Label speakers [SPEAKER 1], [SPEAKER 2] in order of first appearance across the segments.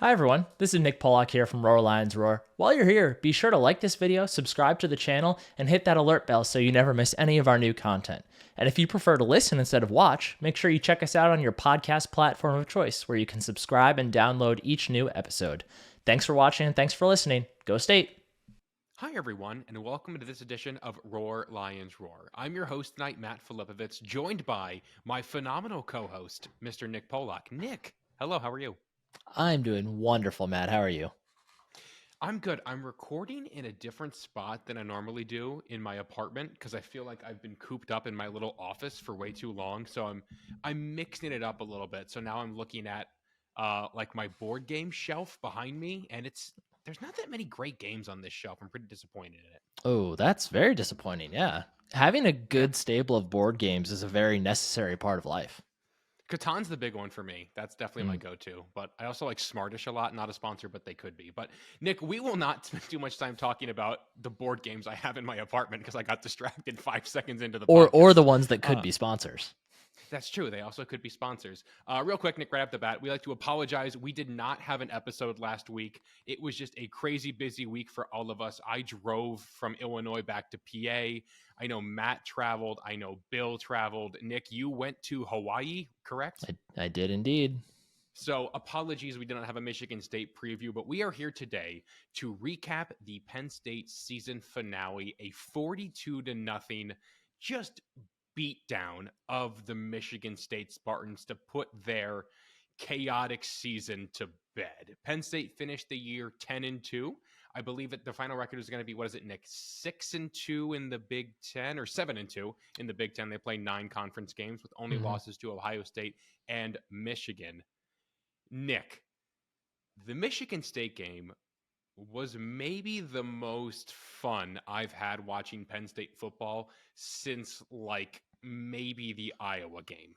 [SPEAKER 1] Hi everyone, this is Nick Pollock here from Roar Lions Roar. While you're here, be sure to like this video, subscribe to the channel, and hit that alert bell so you never miss any of our new content. And if you prefer to listen instead of watch, make sure you check us out on your podcast platform of choice where you can subscribe and download each new episode. Thanks for watching and thanks for listening. Go State!
[SPEAKER 2] Hi, everyone, and welcome to this edition of Roar Lions Roar. I'm your host tonight, Matt Filipovich, joined by my phenomenal co-host, Mr. Nick Pollock. Nick, hello, how are you?
[SPEAKER 1] I'm doing wonderful, Matt. How are you?
[SPEAKER 2] I'm good. I'm recording in a different spot than I normally do in my apartment because I feel like I've been cooped up in my little office for way too long. So I'm mixing it up a little bit. So now I'm looking at like my board game shelf behind me, and there's not that many great games on this shelf. I'm pretty disappointed in it.
[SPEAKER 1] Oh, that's very disappointing. Yeah. Having a
[SPEAKER 2] Yeah.
[SPEAKER 1] good stable of board games is a very necessary part of life.
[SPEAKER 2] Catan's the big one for me. That's definitely my go-to. But I also like Smartish a lot. Not a sponsor, but they could be. But Nick, we will not spend too much time talking about the board games I have in my apartment because I got distracted 5 seconds into the
[SPEAKER 1] Or
[SPEAKER 2] podcast.
[SPEAKER 1] the ones that could be sponsors.
[SPEAKER 2] That's true. They also could be sponsors. Real quick, Nick, right off the bat, we like to apologize. We did not have an episode last week. It was just a crazy busy week for all of us. I drove from Illinois back to PA. I know Matt traveled. I know Bill traveled. Nick, you went to Hawaii, correct?
[SPEAKER 1] I did indeed.
[SPEAKER 2] So apologies, we did not have a Michigan State preview, but we are here today to recap the Penn State season finale, a 42-0 just beatdown of the Michigan State Spartans to put their chaotic season to bed. Penn State finished the year 10-2. I believe that the final record is going to be, what is it, Nick? 6-2 in the Big Ten, or 7-2 in the Big Ten. They play 9 conference games with only losses to Ohio State and Michigan. Nick, the Michigan State game was maybe the most fun I've had watching Penn State football since like maybe the Iowa game.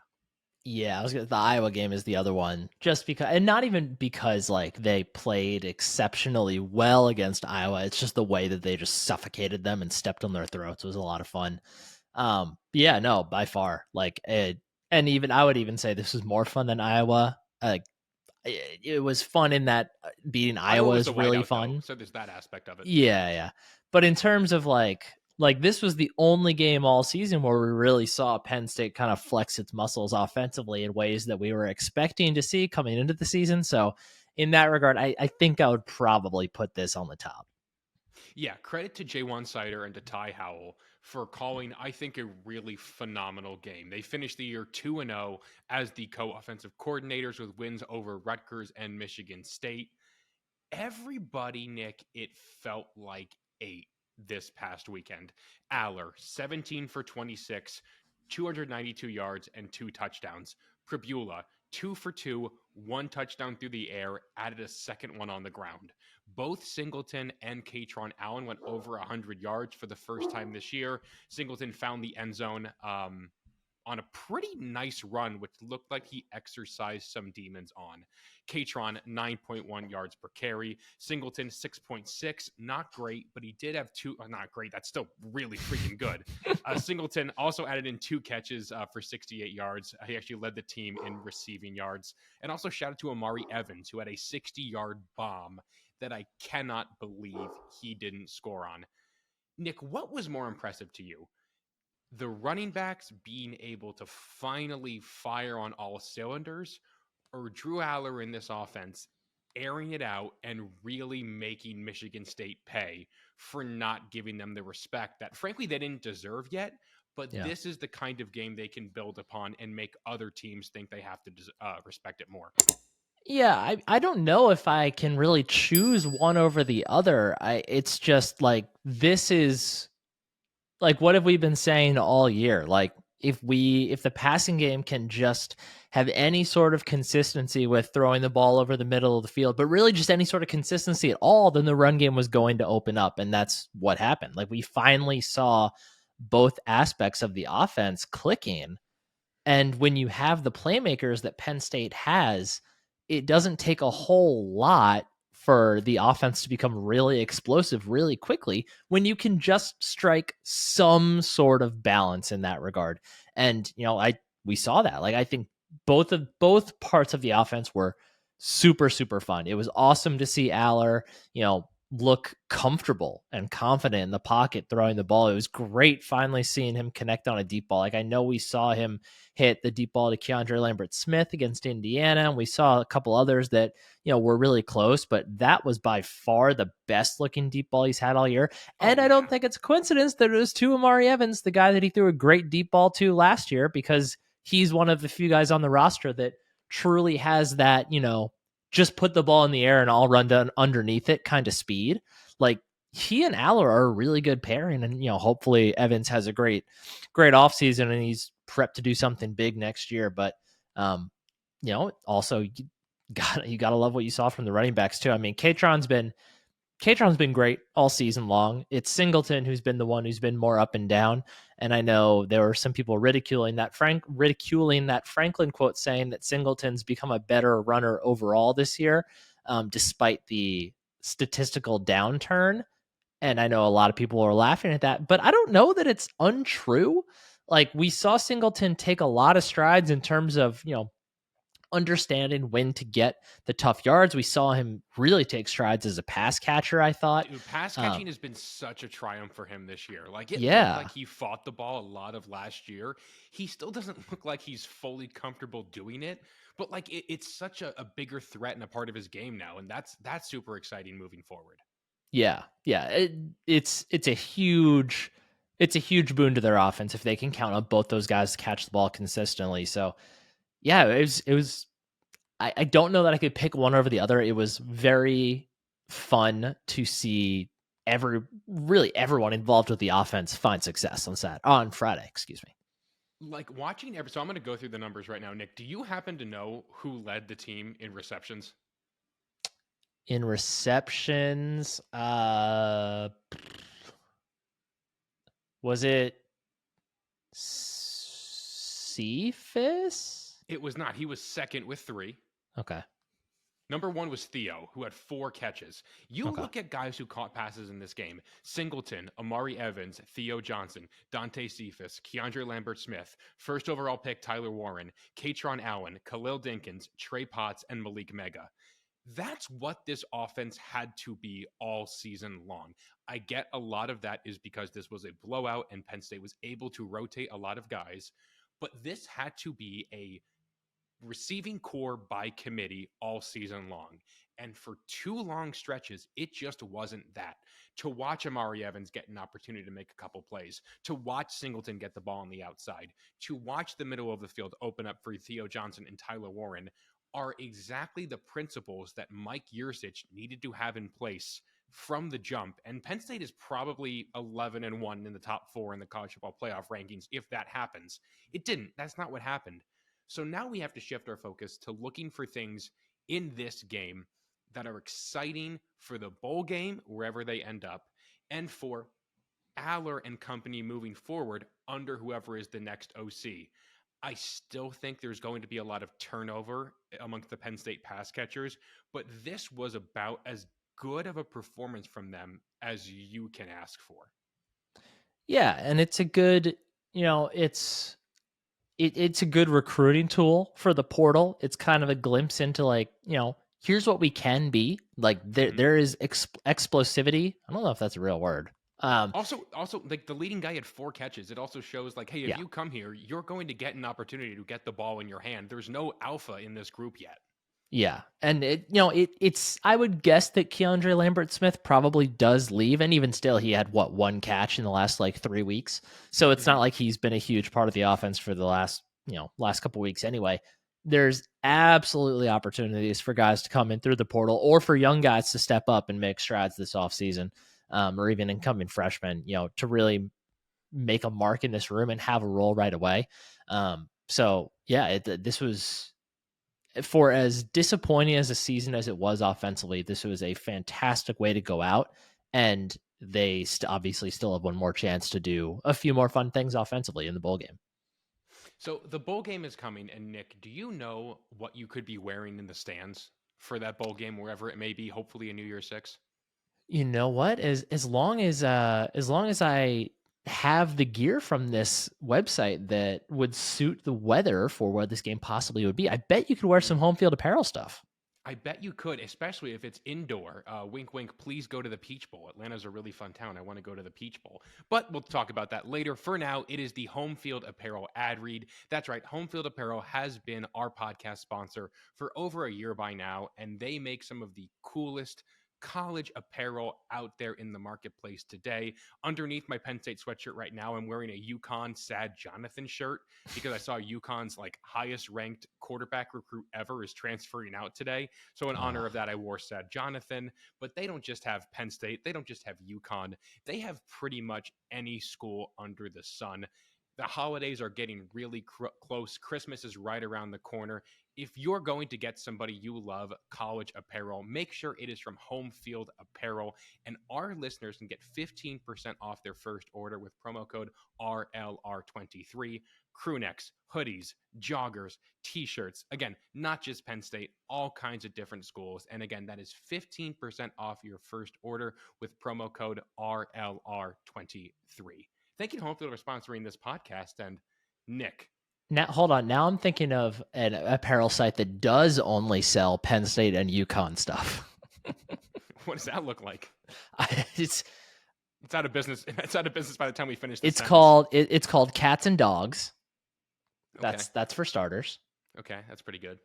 [SPEAKER 1] Yeah, the Iowa game is the other one, just because, and not even because like they played exceptionally well against Iowa. It's just the way that they just suffocated them and stepped on their throats. It was a lot of fun. Yeah, no, by far, and even I would even say this was more fun than Iowa. It was fun in that beating Iowa is really fun.
[SPEAKER 2] Though, so there's that aspect of it.
[SPEAKER 1] Yeah. But in terms of like this was the only game all season where we really saw Penn State kind of flex its muscles offensively in ways that we were expecting to see coming into the season. So in that regard, I think I would probably put this on the top.
[SPEAKER 2] Yeah, credit to Jaywan Sider and to Ty Howell for calling, I think, a really phenomenal game. They finished the year 2-0 as the co-offensive coordinators with wins over Rutgers and Michigan State. Everybody, Nick, it felt like ate this past weekend. Aller, 17 for 26, 292 yards and 2 touchdowns. Pribula, 2 for 2, 1 touchdown through the air, added a second one on the ground. Both Singleton and Katron Allen went over 100 yards for the first time this year. Singleton found the end zone on a pretty nice run, which looked like he exercised some demons on. Katron, 9.1 yards per carry. Singleton, 6.6. Not great, but he did have not great. That's still really freaking good. Singleton also added in 2 catches for 68 yards. He actually led the team in receiving yards. And also shout out to Amari Evans, who had a 60-yard bomb that I cannot believe he didn't score on. Nick, what was more impressive to you? The running backs being able to finally fire on all cylinders, or Drew Aller in this offense airing it out and really making Michigan State pay for not giving them the respect that, frankly, they didn't deserve yet. But This is the kind of game they can build upon and make other teams think they have to respect it more.
[SPEAKER 1] Yeah, I don't know if I can really choose one over the other. It's just like, this is like, what have we been saying all year? Like, if the passing game can just have any sort of consistency with throwing the ball over the middle of the field, but really just any sort of consistency at all, then the run game was going to open up. And that's what happened. Like, we finally saw both aspects of the offense clicking. And when you have the playmakers that Penn State has, it doesn't take a whole lot for the offense to become really explosive really quickly when you can just strike some sort of balance in that regard. And, we saw that. Like, I think both parts of the offense were super, super fun. It was awesome to see Aller, look comfortable and confident in the pocket throwing the ball. It was great finally seeing him connect on a deep ball. Like, I know we saw him hit the deep ball to Keandre Lambert-Smith against Indiana, and we saw a couple others that, were really close, but that was by far the best looking deep ball he's had all year.
[SPEAKER 2] Oh
[SPEAKER 1] And I don't
[SPEAKER 2] yeah.
[SPEAKER 1] think it's a coincidence that it was to Amari Evans, the guy that he threw a great deep ball to last year, because he's one of the few guys on the roster that truly has that, just put the ball in the air and I'll run down underneath it kind of speed. Like, he and Aller are a really good pairing. And, hopefully Evans has a great offseason and he's prepped to do something big next year. But, also you gotta love what you saw from the running backs too. I mean, Katron's been great all season long. It's Singleton who's been the one who's been more up and down. And I know there were some people ridiculing that Franklin quote, saying that Singleton's become a better runner overall this year, despite the statistical downturn. And I know a lot of people are laughing at that, but I don't know that it's untrue. Like, we saw Singleton take a lot of strides in terms of, understanding when to get the tough yards. We saw him really take strides as a pass catcher, I thought.
[SPEAKER 2] Dude, pass
[SPEAKER 1] Um,
[SPEAKER 2] catching has been such a triumph for him this year. Like, it looked
[SPEAKER 1] yeah.
[SPEAKER 2] like he fought the ball a lot of last year. He still doesn't look like he's fully comfortable doing it, but like it's such a bigger threat and a part of his game now, and that's super exciting moving forward.
[SPEAKER 1] Yeah. Yeah. It's a huge boon to their offense if they can count on both those guys to catch the ball consistently. So yeah, it was I don't know that I could pick one over the other. It was very fun to see really everyone involved with the offense find success on Friday, excuse me.
[SPEAKER 2] Like watching every, so I'm going to go through the numbers right now. Nick, do you happen to know who led the team in receptions?
[SPEAKER 1] In receptions, was it Cephas?
[SPEAKER 2] It was not. He was second with 3.
[SPEAKER 1] Okay.
[SPEAKER 2] Number 1 was Theo, who had 4 catches. You
[SPEAKER 1] Okay.
[SPEAKER 2] look at guys who caught passes in this game: Singleton, Amari Evans, Theo Johnson, Dante Cephas, Keandre Lambert-Smith, first overall pick Tyler Warren, Katron Allen, Khalil Dinkins, Trey Potts, and Malik Mega. That's what this offense had to be all season long. I get a lot of that is because this was a blowout and Penn State was able to rotate a lot of guys, but this had to be a receiving core by committee all season long. And for 2 long stretches, it just wasn't that. To watch Amari Evans get an opportunity to make a couple plays, to watch Singleton get the ball on the outside, to watch the middle of the field open up for Theo Johnson and Tyler Warren are exactly the principles that Mike Yurcich needed to have in place from the jump. And Penn State is probably 11-1 in the top 4 in the college football playoff rankings if that happens. It didn't. That's not what happened. So now we have to shift our focus to looking for things in this game that are exciting for the bowl game, wherever they end up, and for Aller and company moving forward under whoever is the next OC. I still think there's going to be a lot of turnover amongst the Penn State pass catchers, but this was about as good of a performance from them as you can ask for.
[SPEAKER 1] Yeah, and it's a good, it's a good recruiting tool for the portal. It's kind of a glimpse into, like, here's what we can be. Like,
[SPEAKER 2] Mm-hmm.
[SPEAKER 1] there is explosivity. I don't know if that's a real word.
[SPEAKER 2] Also, like the leading guy had 4 catches. It also shows like, hey, if
[SPEAKER 1] Yeah.
[SPEAKER 2] you come here, you're going to get an opportunity to get the ball in your hand. There's no alpha in this group yet.
[SPEAKER 1] Yeah. And it's I would guess that Keandre Lambert-Smith probably does leave, and even still he had one catch in the last like 3 weeks. So it's
[SPEAKER 2] Mm-hmm.
[SPEAKER 1] not like he's been a huge part of the offense for the last couple weeks anyway. There's absolutely opportunities for guys to come in through the portal, or for young guys to step up and make strides this offseason, or even incoming freshmen, to really make a mark in this room and have a role right away. So yeah, this was, for as disappointing as a season as it was offensively, this was a fantastic way to go out. And they obviously still have one more chance to do a few more fun things offensively in the bowl game.
[SPEAKER 2] So the bowl game is coming, and Nick, do you know what you could be wearing in the stands for that bowl game, wherever it may be? Hopefully, a New Year's Six.
[SPEAKER 1] You know what? As long as I have the gear from this website that would suit the weather for what this game possibly would be, I bet you could wear some home field apparel stuff.
[SPEAKER 2] I bet you could, especially if it's indoor. Wink, wink, please go to the Peach Bowl. Atlanta's a really fun town. I want to go to the Peach Bowl. But we'll talk about that later. For now, it is the Home Field Apparel ad read. That's right. Home Field Apparel has been our podcast sponsor for over a year by now, and they make some of the coolest college apparel out there in the marketplace today. Underneath my Penn State sweatshirt right now, I'm wearing a UConn Sad Jonathan shirt because I saw UConn's like highest ranked quarterback recruit ever is transferring out today. So in honor of that, I wore Sad Jonathan. But they don't just have Penn State. They don't just have UConn. They have pretty much any school under the sun. The holidays are getting really close. Christmas is right around the corner. If you're going to get somebody you love college apparel, make sure it is from Home Field Apparel. And our listeners can get 15% off their first order with promo code RLR23. Crewnecks, hoodies, joggers, t-shirts. Again, not just Penn State, all kinds of different schools. And again, that is 15% off your first order with promo code RLR23. Thank you to Home Field for sponsoring this podcast. And Nick.
[SPEAKER 1] Now, hold on. Now I'm thinking of an apparel site that does only sell Penn State and UConn stuff.
[SPEAKER 2] What does that look like?
[SPEAKER 1] It's
[SPEAKER 2] out of business. It's out of business by the time we finish this.
[SPEAKER 1] It's called Cats and Dogs.
[SPEAKER 2] Okay.
[SPEAKER 1] That's for starters.
[SPEAKER 2] Okay, that's pretty good.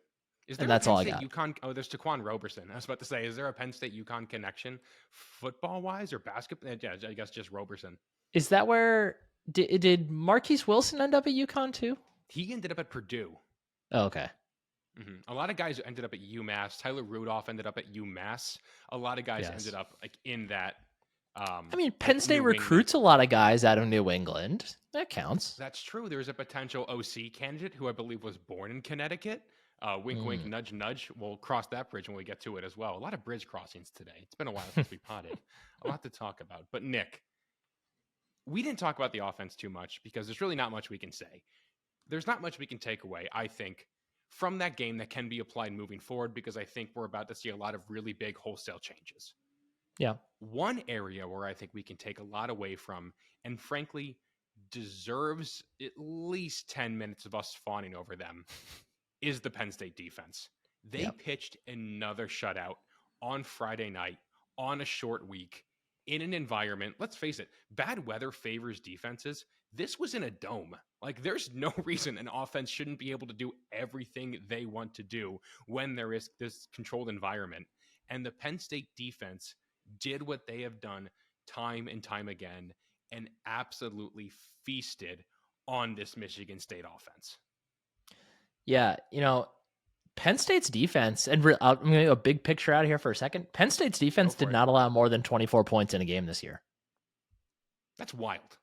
[SPEAKER 2] Is
[SPEAKER 1] there
[SPEAKER 2] and that's
[SPEAKER 1] all
[SPEAKER 2] State
[SPEAKER 1] I got.
[SPEAKER 2] UConn? Oh, there's Taquan Roberson. I was about to say, is there a Penn State UConn connection, football wise or basketball? Yeah, I guess just Roberson.
[SPEAKER 1] Is that where did Marquise Wilson end up at UConn too?
[SPEAKER 2] He ended up at Purdue.
[SPEAKER 1] Oh, okay.
[SPEAKER 2] Mm-hmm. A lot of guys ended up at UMass. Tyler Rudolph ended up at UMass. A lot of guys ended up like in that.
[SPEAKER 1] I mean, Penn State recruits a lot of guys out of New England. That counts.
[SPEAKER 2] That's true. There's a potential OC candidate who I believe was born in Connecticut. Wink, wink, nudge, nudge. We'll cross that bridge when we get to it as well. A lot of bridge crossings today. It's been a while since we potted. A lot to talk about. But Nick, we didn't talk about the offense too much because there's really not much we can say. There's not much we can take away, I think, from that game that can be applied moving forward because I think we're about to see a lot of really big wholesale changes.
[SPEAKER 1] Yeah.
[SPEAKER 2] One area where I think we can take a lot away from, and frankly, deserves at least 10 minutes of us fawning over them, is the Penn State defense. They pitched another shutout on Friday night on a short week in an environment, let's face it, bad weather favors defenses. This was in a dome. Like, there's no reason an offense shouldn't be able to do everything they want to do when there is this controlled environment. And the Penn State defense did what they have done time and time again and absolutely feasted on this Michigan State offense.
[SPEAKER 1] Yeah, Penn State's defense, and I'm going to go a big picture out of here for a second. Penn State's defense did not allow more than 24 points in a game this year.
[SPEAKER 2] That's wild.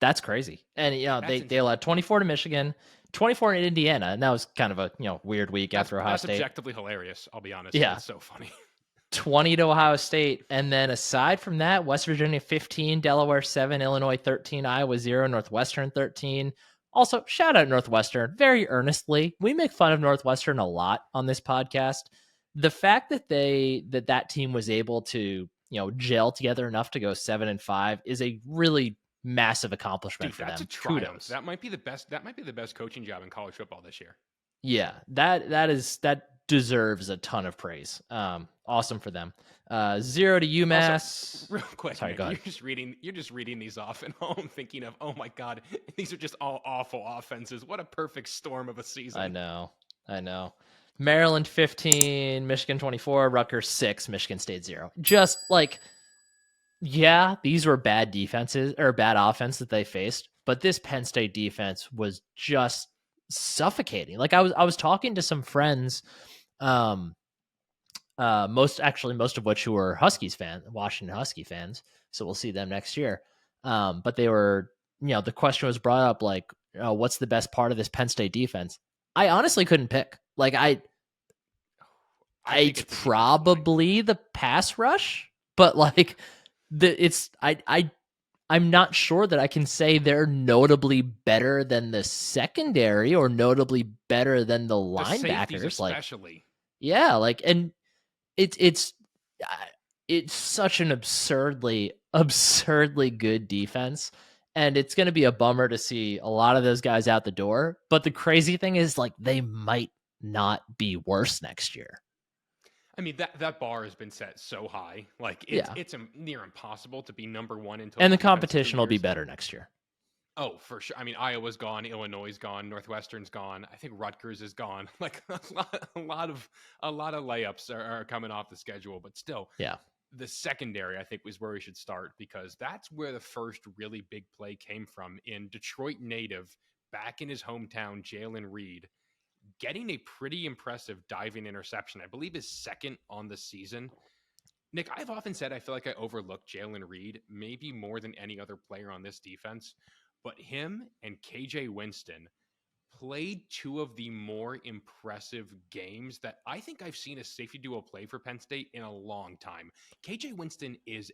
[SPEAKER 1] That's crazy. And they allowed 24 to Michigan, 24 in Indiana, and that was kind of a weird week after Ohio State.
[SPEAKER 2] That's objectively hilarious, I'll be honest.
[SPEAKER 1] Yeah.
[SPEAKER 2] It's so funny.
[SPEAKER 1] 20 to Ohio State. And then aside from that, West Virginia 15, Delaware 7, Illinois 13, Iowa 0, Northwestern 13. Also, shout out Northwestern very earnestly. We make fun of Northwestern a lot on this podcast. The fact that that team was able to, gel together enough to go 7-5 is a really massive accomplishment for them.
[SPEAKER 2] That's a triumph. Kudos. That might be the best coaching job in college football this year.
[SPEAKER 1] Yeah, that deserves a ton of praise. Awesome for them. 0 to UMass.
[SPEAKER 2] Also, real quick,
[SPEAKER 1] sorry,
[SPEAKER 2] Nick, you're just reading these off, and all I'm thinking of, oh my God, these are just all awful offenses. What a perfect storm of a season.
[SPEAKER 1] I know. Maryland 15, Michigan 24, Rutgers 6, Michigan State 0. Just like, yeah, these were bad defenses or bad offense that they faced, but this Penn State defense was just suffocating. Like I was talking to some friends, most of which who were Washington Husky fans. So we'll see them next year. But they were, the question was brought up like, what's the best part of this Penn State defense? I honestly couldn't pick. Like it's probably the pass rush, but like I'm not sure that I can say they're notably better than the secondary or notably better than the linebackers.
[SPEAKER 2] Especially.
[SPEAKER 1] And it's such an absurdly good defense. And it's going to be a bummer to see a lot of those guys out the door. But the crazy thing is, like, they might not be worse next year.
[SPEAKER 2] I mean, that bar has been set so high. Like
[SPEAKER 1] Yeah.
[SPEAKER 2] it's near impossible to be number one in
[SPEAKER 1] And
[SPEAKER 2] total
[SPEAKER 1] the
[SPEAKER 2] defense 2
[SPEAKER 1] competition will be
[SPEAKER 2] years.
[SPEAKER 1] better next year.
[SPEAKER 2] Oh, for sure. I mean, Iowa's gone, Illinois is gone, Northwestern's gone. I think Rutgers is gone. Like a lot of layups are coming off the schedule, but still,
[SPEAKER 1] Yeah.
[SPEAKER 2] the secondary I think was where we should start because that's where the first really big play came from in Detroit native back in his hometown, Jalen Reed getting a pretty impressive diving interception. I believe his second on the season. Nick, I've often said I feel like I overlook Jalen Reed, maybe more than any other player on this defense, but him and KJ Winston played two of the more impressive games that I think I've seen a safety duo play for Penn State in a long time. KJ Winston is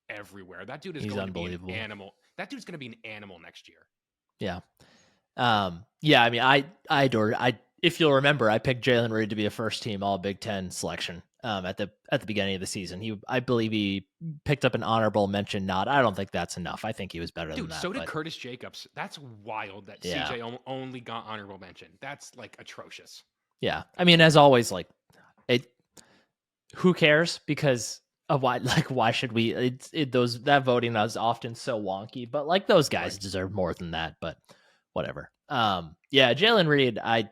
[SPEAKER 2] everywhere. That dude is
[SPEAKER 1] He's
[SPEAKER 2] going to be an
[SPEAKER 1] unbelievable.
[SPEAKER 2] animal. That dude's going to be an animal next year.
[SPEAKER 1] Yeah. Yeah, I mean, I adored. If you'll remember, I picked Jalen Reed to be a first team All Big Ten selection. At the beginning of the season, I believe he picked up an honorable mention nod. I don't think that's enough. I think he was better than
[SPEAKER 2] Dude,
[SPEAKER 1] that.
[SPEAKER 2] so did
[SPEAKER 1] But
[SPEAKER 2] Curtis Jacobs. That's wild that
[SPEAKER 1] yeah,
[SPEAKER 2] CJ only got honorable mention. That's like atrocious.
[SPEAKER 1] yeah. I mean, as always, like it. Who cares? Because of why? Like, why should we? Those that voting is often so wonky. But like those guys
[SPEAKER 2] Right.
[SPEAKER 1] deserve more than that. But whatever. Yeah, Jalen Reed. I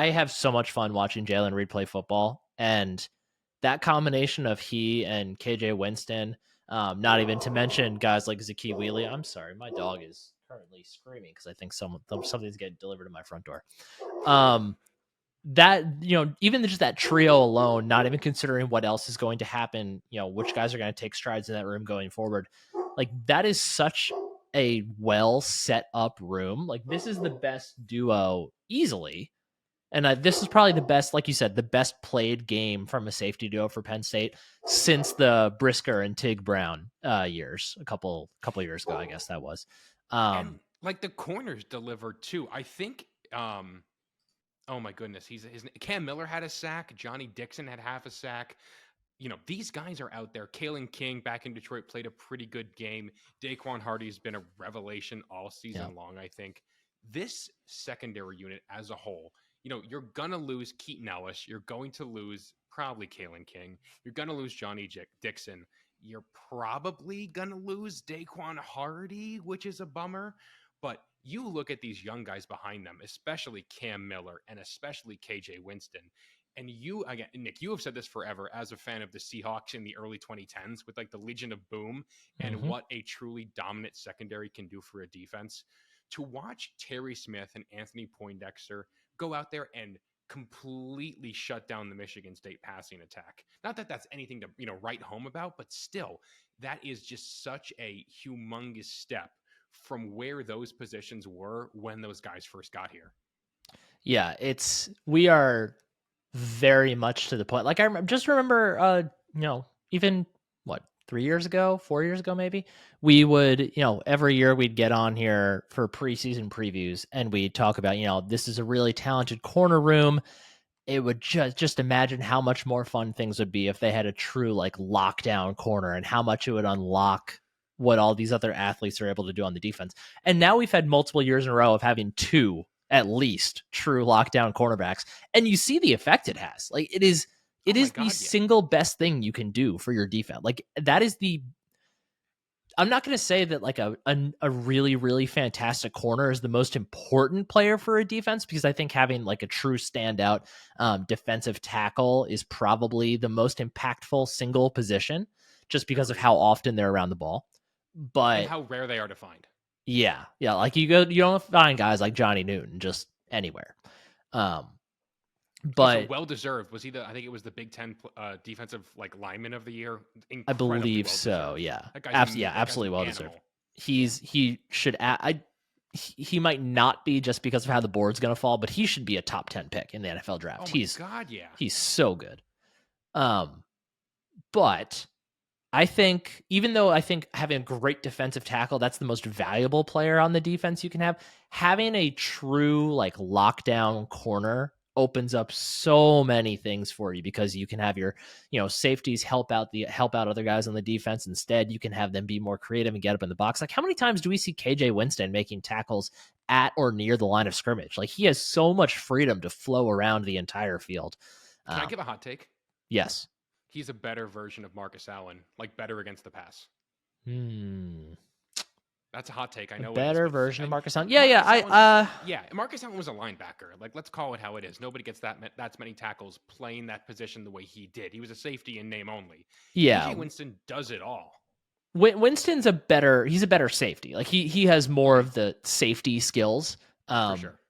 [SPEAKER 1] have so much fun watching Jalen Reed play football, and that combination of he and KJ Winston. Not even to mention guys like Zakee Wheelie. I'm sorry, my dog is currently screaming because I think something's getting delivered to my front door. That, even just that trio alone, not even considering what else is going to happen, which guys are going to take strides in that room going forward, like that is such a well set up room. Like this is the best duo easily. And this is probably the best, like you said, the best played game from a safety duo for Penn State since the Brisker and Tig Brown years, a couple years ago, I guess that was.
[SPEAKER 2] And like the corners delivered too. I think oh my goodness, his Cam Miller had a sack, Johnny Dixon had half a sack. These guys are out there. Kalen King back in Detroit played a pretty good game. Daquan Hardy's been a revelation all
[SPEAKER 1] Yeah,
[SPEAKER 2] season long, I think. This secondary unit as a whole, you're going to lose Keaton Ellis. You're going to lose probably Kalen King. You're going to lose Johnny Dixon. You're probably going to lose Daquan Hardy, which is a bummer. But you look at these young guys behind them, especially Cam Miller and especially KJ Winston. And you, again, Nick, you have said this forever as a fan of the Seahawks in the early 2010s with like the Legion of Boom and
[SPEAKER 1] hmm
[SPEAKER 2] what a truly dominant secondary can do for a defense. To watch Terry Smith and Anthony Poindexter go out there and completely shut down the Michigan State passing attack. Not that that's anything to, write home about, but still, that is just such a humongous step from where those positions were when those guys first got here.
[SPEAKER 1] yeah, we are very much to the point. Like just remember, even what 3 years ago, 4 years ago, maybe we would, every year we'd get on here for preseason previews and we'd talk about, this is a really talented corner room. It would just imagine how much more fun things would be if they had a true like lockdown corner and how much it would unlock what all these other athletes are able to do on the defense. And now we've had multiple years in a row of having two at least true lockdown cornerbacks, and you see the effect it has. Like
[SPEAKER 2] Oh
[SPEAKER 1] it
[SPEAKER 2] my
[SPEAKER 1] is the
[SPEAKER 2] God, yeah.
[SPEAKER 1] single best thing you can do for your defense. Like that is the I'm not going to say that like a really really fantastic corner is the most important player for a defense, because I think having like a true standout defensive tackle is probably the most impactful single position, just because of
[SPEAKER 2] Agreed.
[SPEAKER 1] how often they're around the ball.
[SPEAKER 2] And
[SPEAKER 1] But
[SPEAKER 2] how rare they are to find.
[SPEAKER 1] yeah, like you don't find guys like Johnny Newton just anywhere. Um,
[SPEAKER 2] Also,
[SPEAKER 1] but
[SPEAKER 2] well deserved. Was he I think it was the Big Ten defensive like lineman of the year.
[SPEAKER 1] I
[SPEAKER 2] Incredibly
[SPEAKER 1] believe
[SPEAKER 2] well
[SPEAKER 1] so.
[SPEAKER 2] deserved.
[SPEAKER 1] Yeah,
[SPEAKER 2] That guy's an
[SPEAKER 1] absolutely well deserved.
[SPEAKER 2] animal.
[SPEAKER 1] He should. He might not be just because of how the board's going to fall, but he should be a top 10 pick in the NFL
[SPEAKER 2] Oh
[SPEAKER 1] draft.
[SPEAKER 2] my God, yeah.
[SPEAKER 1] He's so good. But I think, even though I think having a great defensive tackle, that's the most valuable player on the defense you can have, having a true like lockdown corner opens up so many things for you, because you can have your, safeties help out other guys on the defense. Instead, you can have them be more creative and get up in the box. Like how many times do we see KJ Winston making tackles at or near the line of scrimmage? Like he has so much freedom to flow around the entire field.
[SPEAKER 2] Can I give a hot take?
[SPEAKER 1] Yes.
[SPEAKER 2] He's a better version of Marcus Allen, like better against the pass.
[SPEAKER 1] Hmm.
[SPEAKER 2] That's a hot take. I
[SPEAKER 1] A
[SPEAKER 2] know it is,
[SPEAKER 1] better
[SPEAKER 2] but
[SPEAKER 1] version of Marcus Allen. Yeah, yeah.
[SPEAKER 2] Marcus Allen,
[SPEAKER 1] I
[SPEAKER 2] yeah, Marcus Allen was a linebacker. Like, let's call it how it is. Nobody gets that many tackles playing that position the way he did. He was a safety in name only.
[SPEAKER 1] yeah.
[SPEAKER 2] AJ Winston does it all.
[SPEAKER 1] Winston's he's a better safety. Like he has more
[SPEAKER 2] Hmm.
[SPEAKER 1] of the safety skills.
[SPEAKER 2] For
[SPEAKER 1] Um,
[SPEAKER 2] sure.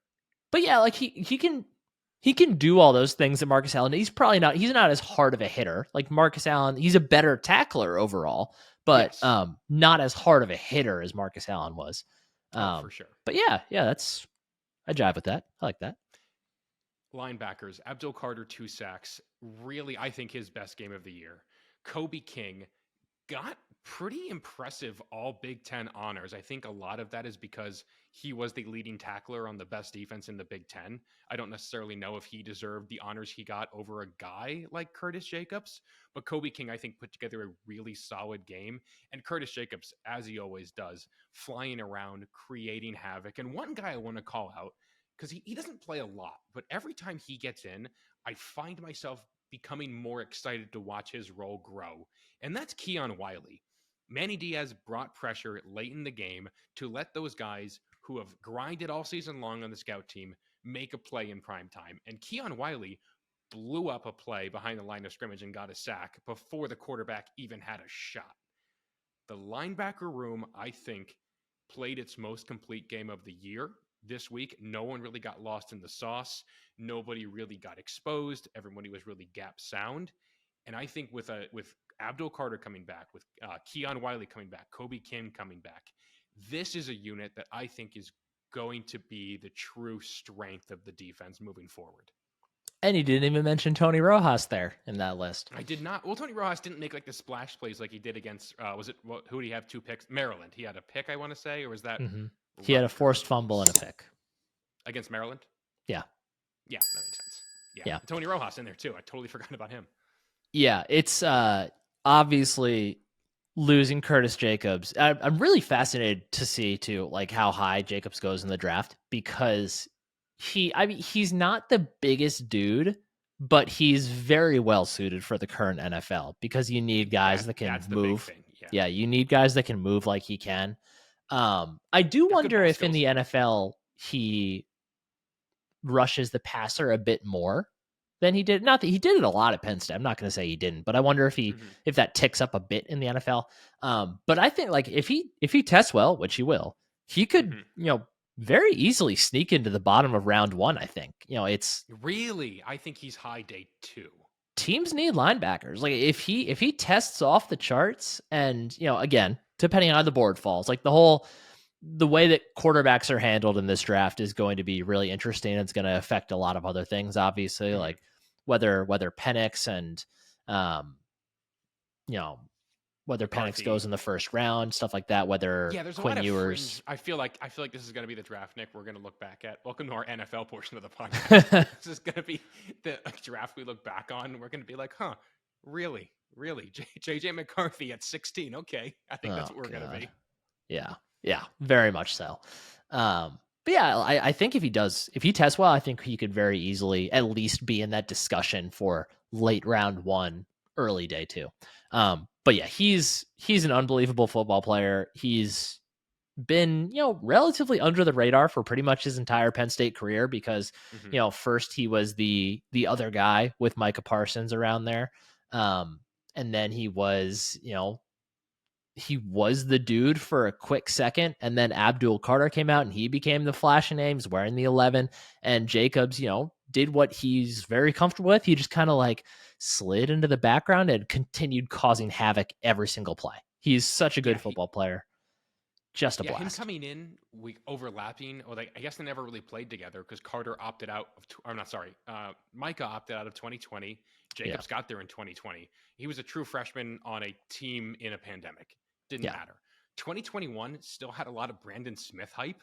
[SPEAKER 1] but yeah, like he can do all those things that Marcus Allen. He's not as hard of a hitter. Like Marcus Allen, he's a better tackler overall, but
[SPEAKER 2] Yes.
[SPEAKER 1] not as hard of a hitter as Marcus Allen was.
[SPEAKER 2] Oh, for
[SPEAKER 1] Um,
[SPEAKER 2] sure.
[SPEAKER 1] but yeah, that's I jive with that. I like that.
[SPEAKER 2] Linebackers, Abdul Carter, 2 sacks. Really, I think his best game of the year. Kobe King got pretty impressive all Big Ten honors. I think a lot of that is because he was the leading tackler on the best defense in the Big Ten. I don't necessarily know if he deserved the honors he got over a guy like Curtis Jacobs, but Kobe King, I think, put together a really solid game. And Curtis Jacobs, as he always does, flying around, creating havoc. And one guy I want to call out, because he doesn't play a lot, but every time he gets in, I find myself becoming more excited to watch his role grow, and that's Keon Wiley. Manny Diaz brought pressure late in the game to let those guys who have grinded all season long on the scout team make a play in prime time. And Keon Wiley blew up a play behind the line of scrimmage and got a sack before the quarterback even had a shot. The linebacker room, I think, played its most complete game of the year this week. No one really got lost in the sauce. Nobody really got exposed. Everybody was really gap sound. And I think with Abdul Carter coming back, with Keon Wiley coming back, Kobe Kim coming back, this is a unit that I think is going to be the true strength of the defense moving forward.
[SPEAKER 1] And you didn't even mention Tony Rojas there in that list.
[SPEAKER 2] I did not. Well, Tony Rojas didn't make like the splash plays like he did against. Was it who did he have 2 picks? Maryland. He had a pick, I want to say, or was that
[SPEAKER 1] Hmm. He had a forced fumble and a
[SPEAKER 2] Rutgers
[SPEAKER 1] pick.
[SPEAKER 2] against Maryland?
[SPEAKER 1] Yeah,
[SPEAKER 2] Yeah, that makes sense. Yeah,
[SPEAKER 1] yeah,
[SPEAKER 2] Tony Rojas in there too. I totally forgot about him.
[SPEAKER 1] yeah. It's obviously losing Curtis Jacobs. I'm really fascinated to see too, like how high Jacobs goes in the draft because he's not the biggest dude, but he's very well suited for the current NFL because you need guys that can
[SPEAKER 2] That's the big
[SPEAKER 1] move.
[SPEAKER 2] thing. Yeah,
[SPEAKER 1] Yeah, you need guys that can move like he can. I do
[SPEAKER 2] got good
[SPEAKER 1] wonder
[SPEAKER 2] ball
[SPEAKER 1] if in
[SPEAKER 2] skills.
[SPEAKER 1] the NFL he rushes the passer a bit more than he did. Not that he did it a lot at Penn State. I'm not going to say he didn't, but I wonder
[SPEAKER 2] Mm-hmm.
[SPEAKER 1] if that ticks up a bit in the NFL. But I think like if he tests well, which he will, he could
[SPEAKER 2] Mm-hmm.
[SPEAKER 1] very easily sneak into the bottom of round one. I think it's
[SPEAKER 2] Really, I think he's high day 2.
[SPEAKER 1] teams need linebackers. Like if he tests off the charts, and again depending on how the board falls, like the way that quarterbacks are handled in this draft is going to be really interesting. It's going to affect a lot of other things, obviously,
[SPEAKER 2] Mm-hmm.
[SPEAKER 1] like whether Penix and um, you know whether Penix
[SPEAKER 2] McCarthy.
[SPEAKER 1] goes in the first round, stuff like that. Whether
[SPEAKER 2] Yeah, there's a lot
[SPEAKER 1] Quinn
[SPEAKER 2] of
[SPEAKER 1] Ewers.
[SPEAKER 2] fringe. I feel like this is going to be the draft, Nick. We're going to look back at. Welcome to our NFL portion of the podcast. This is going to be the draft we look back on. We're going to be like, huh, really, JJ McCarthy at 16. Okay, I think that's
[SPEAKER 1] Oh
[SPEAKER 2] what we're going to
[SPEAKER 1] God,
[SPEAKER 2] be.
[SPEAKER 1] yeah, very much so. But yeah, I think if he tests well, I think he could very easily at least be in that discussion for late round one, early day two. But yeah, he's an unbelievable football player. He's been, relatively under the radar for pretty much his entire Penn State career because,
[SPEAKER 2] Mm-hmm.
[SPEAKER 1] first he was the other guy with Micah Parsons around there. And then he was the dude for a quick second, and then Abdul Carter came out and he became the flashing name. He's wearing the 11, and Jacobs, did what he's very comfortable with. He just kind of like slid into the background and continued causing havoc every single play. He's such a
[SPEAKER 2] Yeah,
[SPEAKER 1] good football player. Just a
[SPEAKER 2] him
[SPEAKER 1] blast.
[SPEAKER 2] coming in, we overlapping, or I guess they never really played together because Carter opted out of. I'm not sorry. Micah opted out of 2020.
[SPEAKER 1] Yeah.
[SPEAKER 2] Jacobs got there in 2020. He was a true freshman on a team in a pandemic. Didn't
[SPEAKER 1] Yeah.
[SPEAKER 2] matter. 2021 still had a lot of Brandon Smith hype,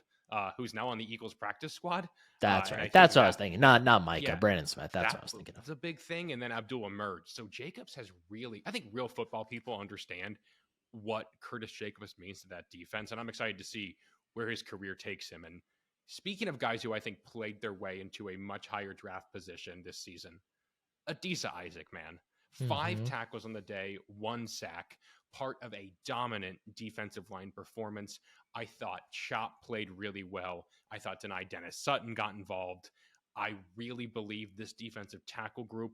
[SPEAKER 2] who's now on the Eagles practice squad.
[SPEAKER 1] That's
[SPEAKER 2] And I
[SPEAKER 1] right.
[SPEAKER 2] think
[SPEAKER 1] That's what I
[SPEAKER 2] that,
[SPEAKER 1] was thinking. Not Micah,
[SPEAKER 2] yeah,
[SPEAKER 1] Brandon Smith. That's what I
[SPEAKER 2] that
[SPEAKER 1] was thinking of.
[SPEAKER 2] was a big thing. And then Abdul emerged. So Jacobs has really, I think real football people understand what Curtis Jacobs means to that defense. And I'm excited to see where his career takes him. And speaking of guys who I think played their way into a much higher draft position this season, Adisa Isaac, man. 5
[SPEAKER 1] Mhm.
[SPEAKER 2] tackles on the day, 1 sack, part of a dominant defensive line performance. I thought Chop played really well. I thought Denai Dennis Sutton got involved. I really believe this defensive tackle group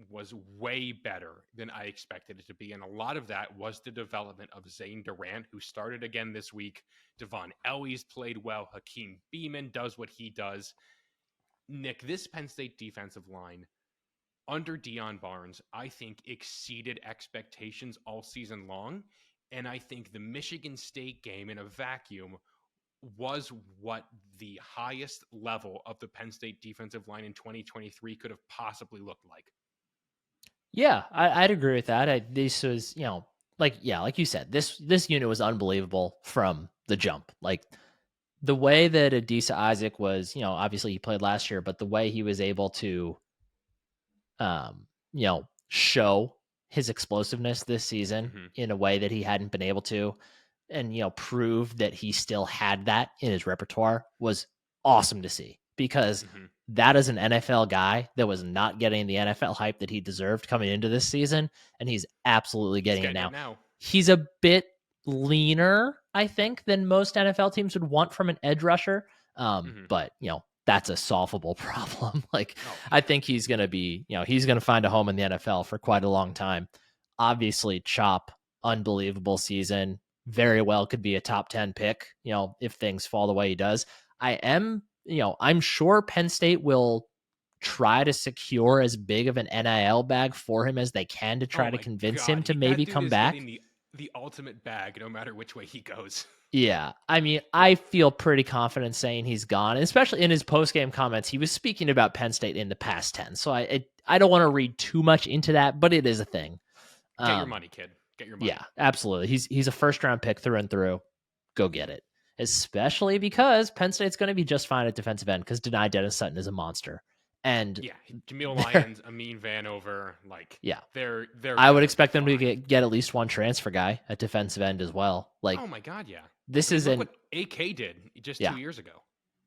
[SPEAKER 2] was way better than I expected it to be. And a lot of that was the development of Zane Durant, who started again this week. Devon Ellie's played well. Hakeem Beeman does what he does. Nick, this Penn State defensive line under Deion Barnes, I think exceeded expectations all season long. And I think the Michigan State game in a vacuum was what the highest level of the Penn State defensive line in 2023 could have possibly looked like.
[SPEAKER 1] Yeah, I'd agree with that. This was, like you said, this unit was unbelievable from the jump. Like the way that Adisa Isaac was, obviously he played last year, but the way he was able to, show his explosiveness this season
[SPEAKER 2] Mm-hmm.
[SPEAKER 1] in a way that he hadn't been able to, and prove that he still had that in his repertoire was awesome to see, because
[SPEAKER 2] Mm-hmm.
[SPEAKER 1] that is an NFL guy that was not getting the NFL hype that he deserved coming into this season, and he's absolutely
[SPEAKER 2] He's
[SPEAKER 1] getting it
[SPEAKER 2] getting
[SPEAKER 1] now.
[SPEAKER 2] it now.
[SPEAKER 1] He's a bit leaner, I think, than most NFL teams would want from an edge rusher.
[SPEAKER 2] Mm-hmm.
[SPEAKER 1] But that's a solvable problem. Like,
[SPEAKER 2] Oh,
[SPEAKER 1] I
[SPEAKER 2] yeah.
[SPEAKER 1] think he's gonna be, he's gonna find a home in the NFL for quite a long time. Obviously, Chop, unbelievable season. Very well could be a top 10 pick, if things fall the way he does. I'm sure Penn State will try to secure as big of an NIL bag for him as they can to
[SPEAKER 2] Oh
[SPEAKER 1] try to
[SPEAKER 2] my
[SPEAKER 1] convince him
[SPEAKER 2] God.
[SPEAKER 1] to
[SPEAKER 2] That
[SPEAKER 1] maybe
[SPEAKER 2] dude
[SPEAKER 1] come
[SPEAKER 2] is
[SPEAKER 1] back.
[SPEAKER 2] getting the ultimate bag no matter which way he goes.
[SPEAKER 1] Yeah, I mean, I feel pretty confident saying he's gone, and especially in his post-game comments, he was speaking about Penn State in the past tense. So I don't want to read too much into that, but it is a thing.
[SPEAKER 2] Get your
[SPEAKER 1] Um,
[SPEAKER 2] money, kid. Get your
[SPEAKER 1] yeah,
[SPEAKER 2] money.
[SPEAKER 1] absolutely. He's a first-round pick through and through. Go get it. Especially because Penn State's going to be just fine at defensive end because Denai Dennis Sutton is a monster, and
[SPEAKER 2] Yeah, Jameel
[SPEAKER 1] they're
[SPEAKER 2] Lyons, Amin Vanover, like
[SPEAKER 1] yeah.
[SPEAKER 2] they're
[SPEAKER 1] I would
[SPEAKER 2] gonna be
[SPEAKER 1] expect them to
[SPEAKER 2] fine.
[SPEAKER 1] get at least one transfer guy at defensive end as well. Like
[SPEAKER 2] Oh my God, yeah.
[SPEAKER 1] this
[SPEAKER 2] I mean,
[SPEAKER 1] is
[SPEAKER 2] look
[SPEAKER 1] an
[SPEAKER 2] what AK did just
[SPEAKER 1] yeah
[SPEAKER 2] 2 years ago.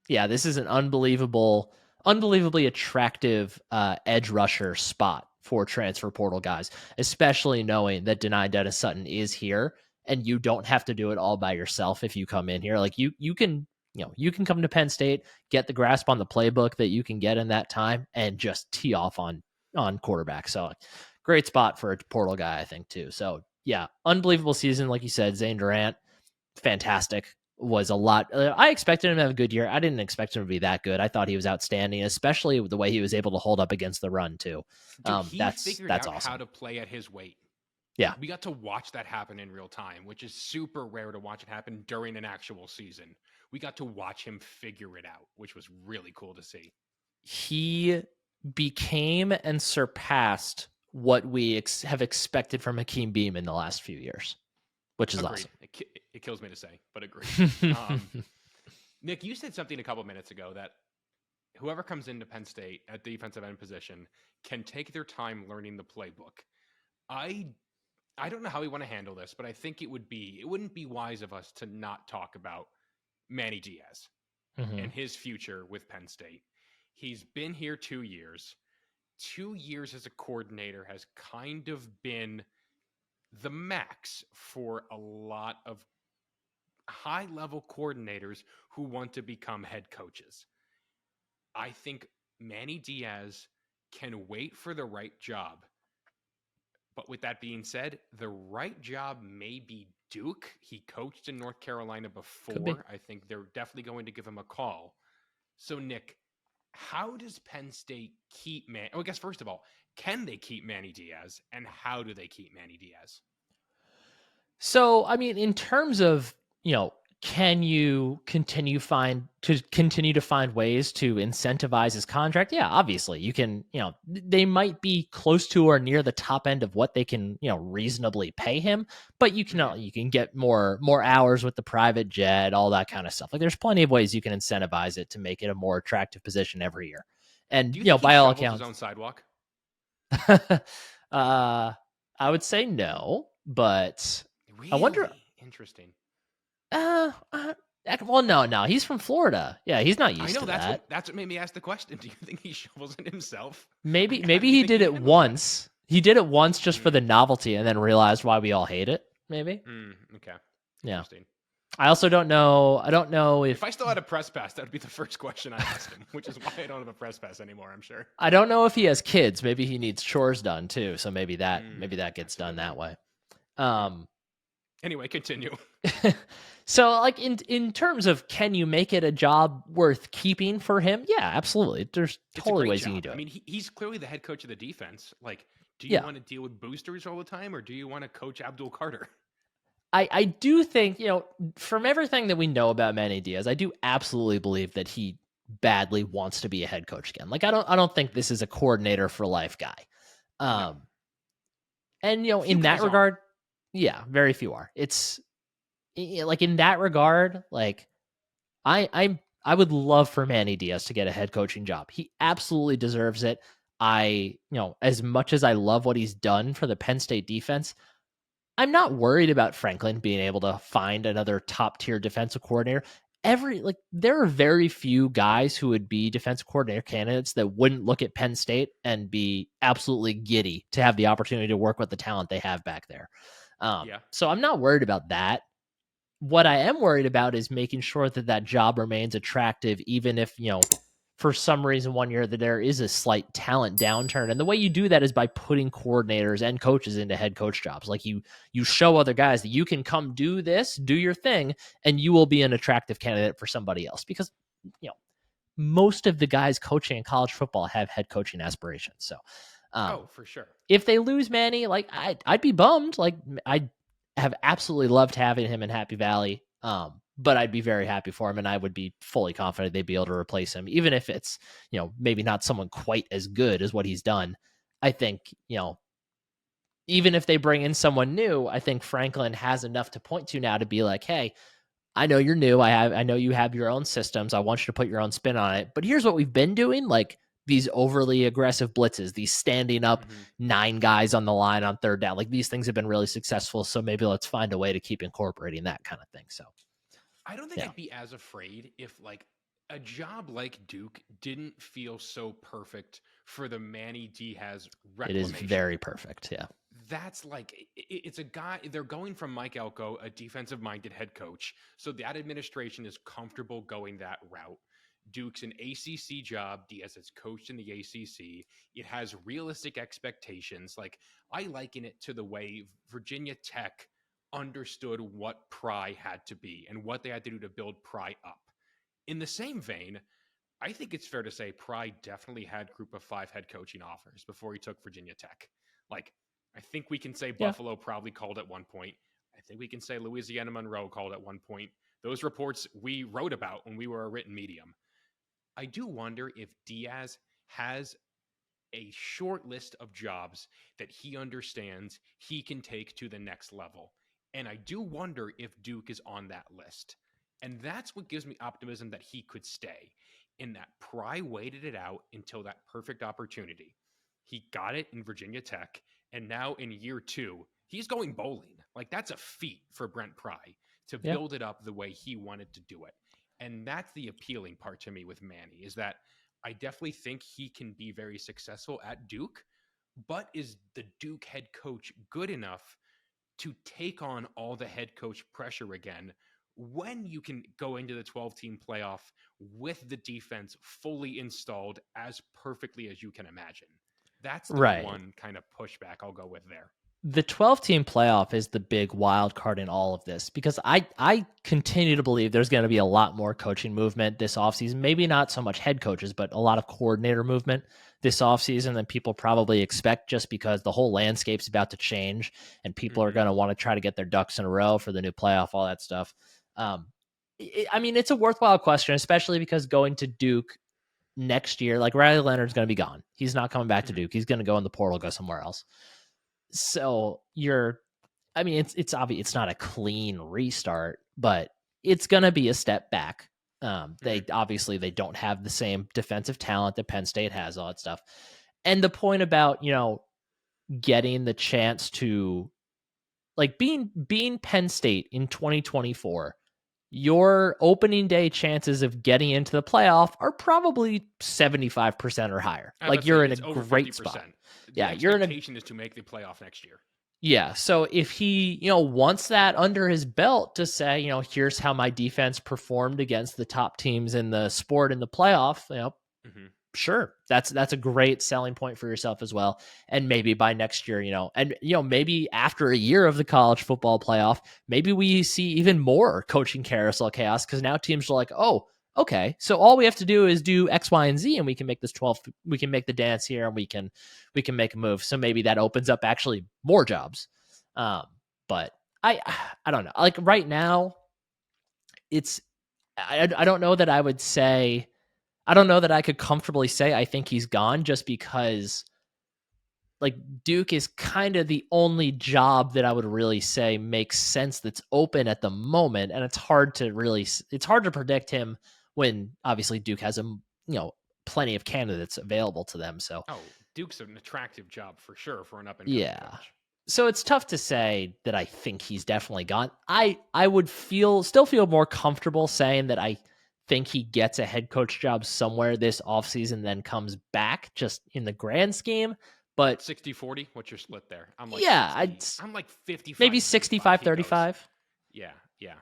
[SPEAKER 1] yeah, this is an unbelievably attractive edge rusher spot for transfer portal guys, especially knowing that Denai Dennis Sutton is here and you don't have to do it all by yourself if you come in here. Like you can, you can come to Penn State, get the grasp on the playbook that you can get in that time and just tee off on quarterback. So great spot for a portal guy, I think, too. So yeah, unbelievable season. Like you said, Zane Durant, fantastic. Was a lot. I expected him to have a good year. I didn't expect him to be that good. I thought he was outstanding, especially with the way he was able to hold up against the run too.
[SPEAKER 2] Dude, he figured
[SPEAKER 1] That's
[SPEAKER 2] out how
[SPEAKER 1] awesome.
[SPEAKER 2] to play at his weight.
[SPEAKER 1] Yeah,
[SPEAKER 2] We got to watch that happen in real time, which is super rare to watch it happen during an actual season. We got to watch him figure it out, which was really cool to see.
[SPEAKER 1] he became and surpassed what we have expected from Hakeem Beam in the last few years, which is
[SPEAKER 2] Agreed.
[SPEAKER 1] awesome.
[SPEAKER 2] It kills me to say, but agreed. Nick, you said something a couple minutes ago that whoever comes into Penn State at the defensive end position can take their time learning the playbook. I I don't know how we want to handle this, but I think it wouldn't be wise of us to not talk about Manny Diaz
[SPEAKER 1] Mhm.
[SPEAKER 2] and his future with Penn State. He's been here 2 years. 2 years as a coordinator has kind of been the max for a lot of high level coordinators who want to become head coaches. I think Manny Diaz can wait for the right job. But with that being said, the right job may be Duke. He coached in North Carolina
[SPEAKER 1] Could be.
[SPEAKER 2] before. I think they're definitely going to give him a call. So, Nick, how does Penn State keep Man? Oh, I guess first of all, can they keep Manny Diaz, and how do they keep Manny Diaz?
[SPEAKER 1] So, I mean, in terms of, can you continue to find ways to incentivize his contract? Yeah, obviously. You can, they might be close to or near the top end of what they can, reasonably pay him, but
[SPEAKER 2] Mm-hmm.
[SPEAKER 1] you can get more hours with the private jet, all that kind of stuff. Like there's plenty of ways you can incentivize it to make it a more attractive position every year. And,
[SPEAKER 2] Do you think he
[SPEAKER 1] by all
[SPEAKER 2] shovels his
[SPEAKER 1] accounts,
[SPEAKER 2] own sidewalk?
[SPEAKER 1] I would say no, but I wonder.
[SPEAKER 2] Really interesting.
[SPEAKER 1] Uh, uh well, no, he's from Florida. Yeah, he's not
[SPEAKER 2] I
[SPEAKER 1] used
[SPEAKER 2] know
[SPEAKER 1] to that.
[SPEAKER 2] that's what made me ask the question. Do you think he shovels it himself?
[SPEAKER 1] Maybe
[SPEAKER 2] Do you
[SPEAKER 1] he
[SPEAKER 2] think
[SPEAKER 1] did
[SPEAKER 2] he
[SPEAKER 1] it
[SPEAKER 2] handles that?
[SPEAKER 1] once. He did it once just for
[SPEAKER 2] Mm,
[SPEAKER 1] the novelty and then realized why we all hate it, maybe.
[SPEAKER 2] okay.
[SPEAKER 1] Yeah.
[SPEAKER 2] Interesting.
[SPEAKER 1] I also don't know. I don't know
[SPEAKER 2] If
[SPEAKER 1] if
[SPEAKER 2] I still had a press pass, that would be the first question I'd ask him, which is why I don't have a press pass anymore, I'm sure.
[SPEAKER 1] I don't know if he has kids. Maybe he needs chores done too. So maybe that gets
[SPEAKER 2] That's a
[SPEAKER 1] done
[SPEAKER 2] good
[SPEAKER 1] that
[SPEAKER 2] one.
[SPEAKER 1] way.
[SPEAKER 2] Hmm.
[SPEAKER 1] Um
[SPEAKER 2] Anyway, continue.
[SPEAKER 1] so like in terms of can you make it a job worth keeping for him? Yeah, absolutely. There's
[SPEAKER 2] It's a
[SPEAKER 1] totally
[SPEAKER 2] great
[SPEAKER 1] ways you can
[SPEAKER 2] job.
[SPEAKER 1] do
[SPEAKER 2] I
[SPEAKER 1] it.
[SPEAKER 2] mean, he's clearly the head coach of the defense. Like, do you
[SPEAKER 1] Yeah.
[SPEAKER 2] want to deal with boosters all the time, or do you want to coach Abdul Carter?
[SPEAKER 1] I do think, from everything that we know about Manny Diaz, I do absolutely believe that he badly wants to be a head coach again. Like I don't think
[SPEAKER 2] Hmm.
[SPEAKER 1] this is a coordinator for life guy.
[SPEAKER 2] No,
[SPEAKER 1] Um and
[SPEAKER 2] few
[SPEAKER 1] in that
[SPEAKER 2] guys are.
[SPEAKER 1] regard, yeah, very few are. It's like in that regard, like I would love for Manny Diaz to get a head coaching job. He absolutely deserves it. As much as I love what he's done for the Penn State defense, I'm not worried about Franklin being able to find another top tier defensive coordinator. There are very few guys who would be defensive coordinator candidates that wouldn't look at Penn State and be absolutely giddy to have the opportunity to work with the talent they have back there.
[SPEAKER 2] Yeah.
[SPEAKER 1] So I'm not worried about that. What I am worried about is making sure that that job remains attractive, even if, for some reason one year that there is a slight talent downturn. And the way you do that is by putting coordinators and coaches into head coach jobs. Like you show other guys that you can come do this, do your thing, and you will be an attractive candidate for somebody else. Because, you know, most of the guys coaching in college football have head coaching aspirations. So
[SPEAKER 2] Oh, for sure.
[SPEAKER 1] if they lose Manny, like I'd be bummed. Like I'd have absolutely loved having him in Happy Valley. But I'd be very happy for him, and I would be fully confident they'd be able to replace him, even if it's maybe not someone quite as good as what he's done. I think even if they bring in someone new, I think Franklin has enough to point to now to be like, hey, I know you're new. I know you have your own systems. I want you to put your own spin on it. But here's what we've been doing, like these overly aggressive blitzes, these standing up
[SPEAKER 2] Hmm.
[SPEAKER 1] 9 guys on the line on third down. Like these things have been really successful. So maybe let's find a way to keep incorporating that kind of thing. So
[SPEAKER 2] I don't think
[SPEAKER 1] yeah,
[SPEAKER 2] I'd be as afraid if like a job like Duke didn't feel so perfect for the Manny Diaz
[SPEAKER 1] it is
[SPEAKER 2] reclamation.
[SPEAKER 1] very perfect. Yeah.
[SPEAKER 2] That's like it's a guy. They're going from Mike Elko, a defensive-minded head coach, so that administration is comfortable going that route. Duke's an ACC job. Diaz has coached in the ACC. It has realistic expectations. Like I liken it to the way Virginia Tech understood what Pry had to be and what they had to do to build Pry up. In the same vein, I think it's fair to say Pry definitely had group of 5 head coaching offers before he took Virginia Tech. Like, I think we can say
[SPEAKER 1] Yeah.
[SPEAKER 2] Buffalo probably called at one point. I think we can say Louisiana Monroe called at one point. Those reports we wrote about when we were a written medium. I do wonder if Diaz has a short list of jobs that he understands he can take to the next level. And I do wonder if Duke is on that list. And that's what gives me optimism that he could stay. In that Pry waited it out until that perfect opportunity. He got it in Virginia Tech. And now in year 2, he's going bowling. Like that's a feat for Brent Pry to
[SPEAKER 1] Yeah.
[SPEAKER 2] build it up the way he wanted to do it. And that's the appealing part to me with Manny is that I definitely think he can be very successful at Duke, but is the Duke head coach good enough to take on all the head coach pressure again when you can go into the 12-team playoff with the defense fully installed as perfectly as you can imagine? That's the
[SPEAKER 1] Right.
[SPEAKER 2] one kind of pushback I'll go with there.
[SPEAKER 1] The 12-team playoff is the big wild card in all of this because I continue to believe there's going to be a lot more coaching movement this offseason. Maybe not so much head coaches, but a lot of coordinator movement this offseason than people probably expect just because the whole landscape's about to change and people are
[SPEAKER 2] Mm-hmm.
[SPEAKER 1] going to want to try to get their ducks in a row for the new playoff, all that stuff. I mean, it's a worthwhile question, especially because going to Duke next year, like Riley Leonard's going to be gone. He's not coming back to
[SPEAKER 2] Mm-hmm.
[SPEAKER 1] Duke. He's going to go in the portal, go somewhere else. So I mean, it's obvious it's not a clean restart, but it's gonna be a step back.
[SPEAKER 2] Mm-hmm.
[SPEAKER 1] They don't have the same defensive talent that Penn State has, all that stuff. And the point about getting the chance to like being Penn State in 2024 your opening day chances of getting into the playoff are probably 75% or higher.
[SPEAKER 2] I was about
[SPEAKER 1] Like
[SPEAKER 2] to say
[SPEAKER 1] you're in a
[SPEAKER 2] it's over
[SPEAKER 1] great spot.
[SPEAKER 2] 50%. The
[SPEAKER 1] Yeah, you're in a
[SPEAKER 2] expectation is to make the playoff next year.
[SPEAKER 1] yeah. So if he, wants that under his belt to say, here's how my defense performed against the top teams in the sport in the playoff,
[SPEAKER 2] Hmm.
[SPEAKER 1] sure, that's a great selling point for yourself as well. And maybe by next year, maybe after a year of the college football playoff, maybe we see even more coaching carousel chaos because now teams are like, oh, okay, so all we have to do is do X, Y, and Z, and we can make this 12. We can make the dance here, and we can make a move. So maybe that opens up actually more jobs. But I don't know. Like right now, it's I don't know that I would say. I don't know that I could comfortably say I think he's gone just because like Duke is kind of the only job that I would really say makes sense that's open at the moment. And it's hard to predict him when obviously Duke has plenty of candidates available to them. So
[SPEAKER 2] Oh, Duke's an attractive job for sure for an up and coming
[SPEAKER 1] yeah.
[SPEAKER 2] coach.
[SPEAKER 1] So it's tough to say that I think he's definitely gone. I would still feel more comfortable saying that I think he gets a head coach job somewhere this offseason, then comes back just in the grand scheme. But
[SPEAKER 2] 60-40, what's your split there? I'm like
[SPEAKER 1] yeah,
[SPEAKER 2] 60. I'm like 55.
[SPEAKER 1] maybe
[SPEAKER 2] 65
[SPEAKER 1] 65-35.
[SPEAKER 2] Yeah, yeah.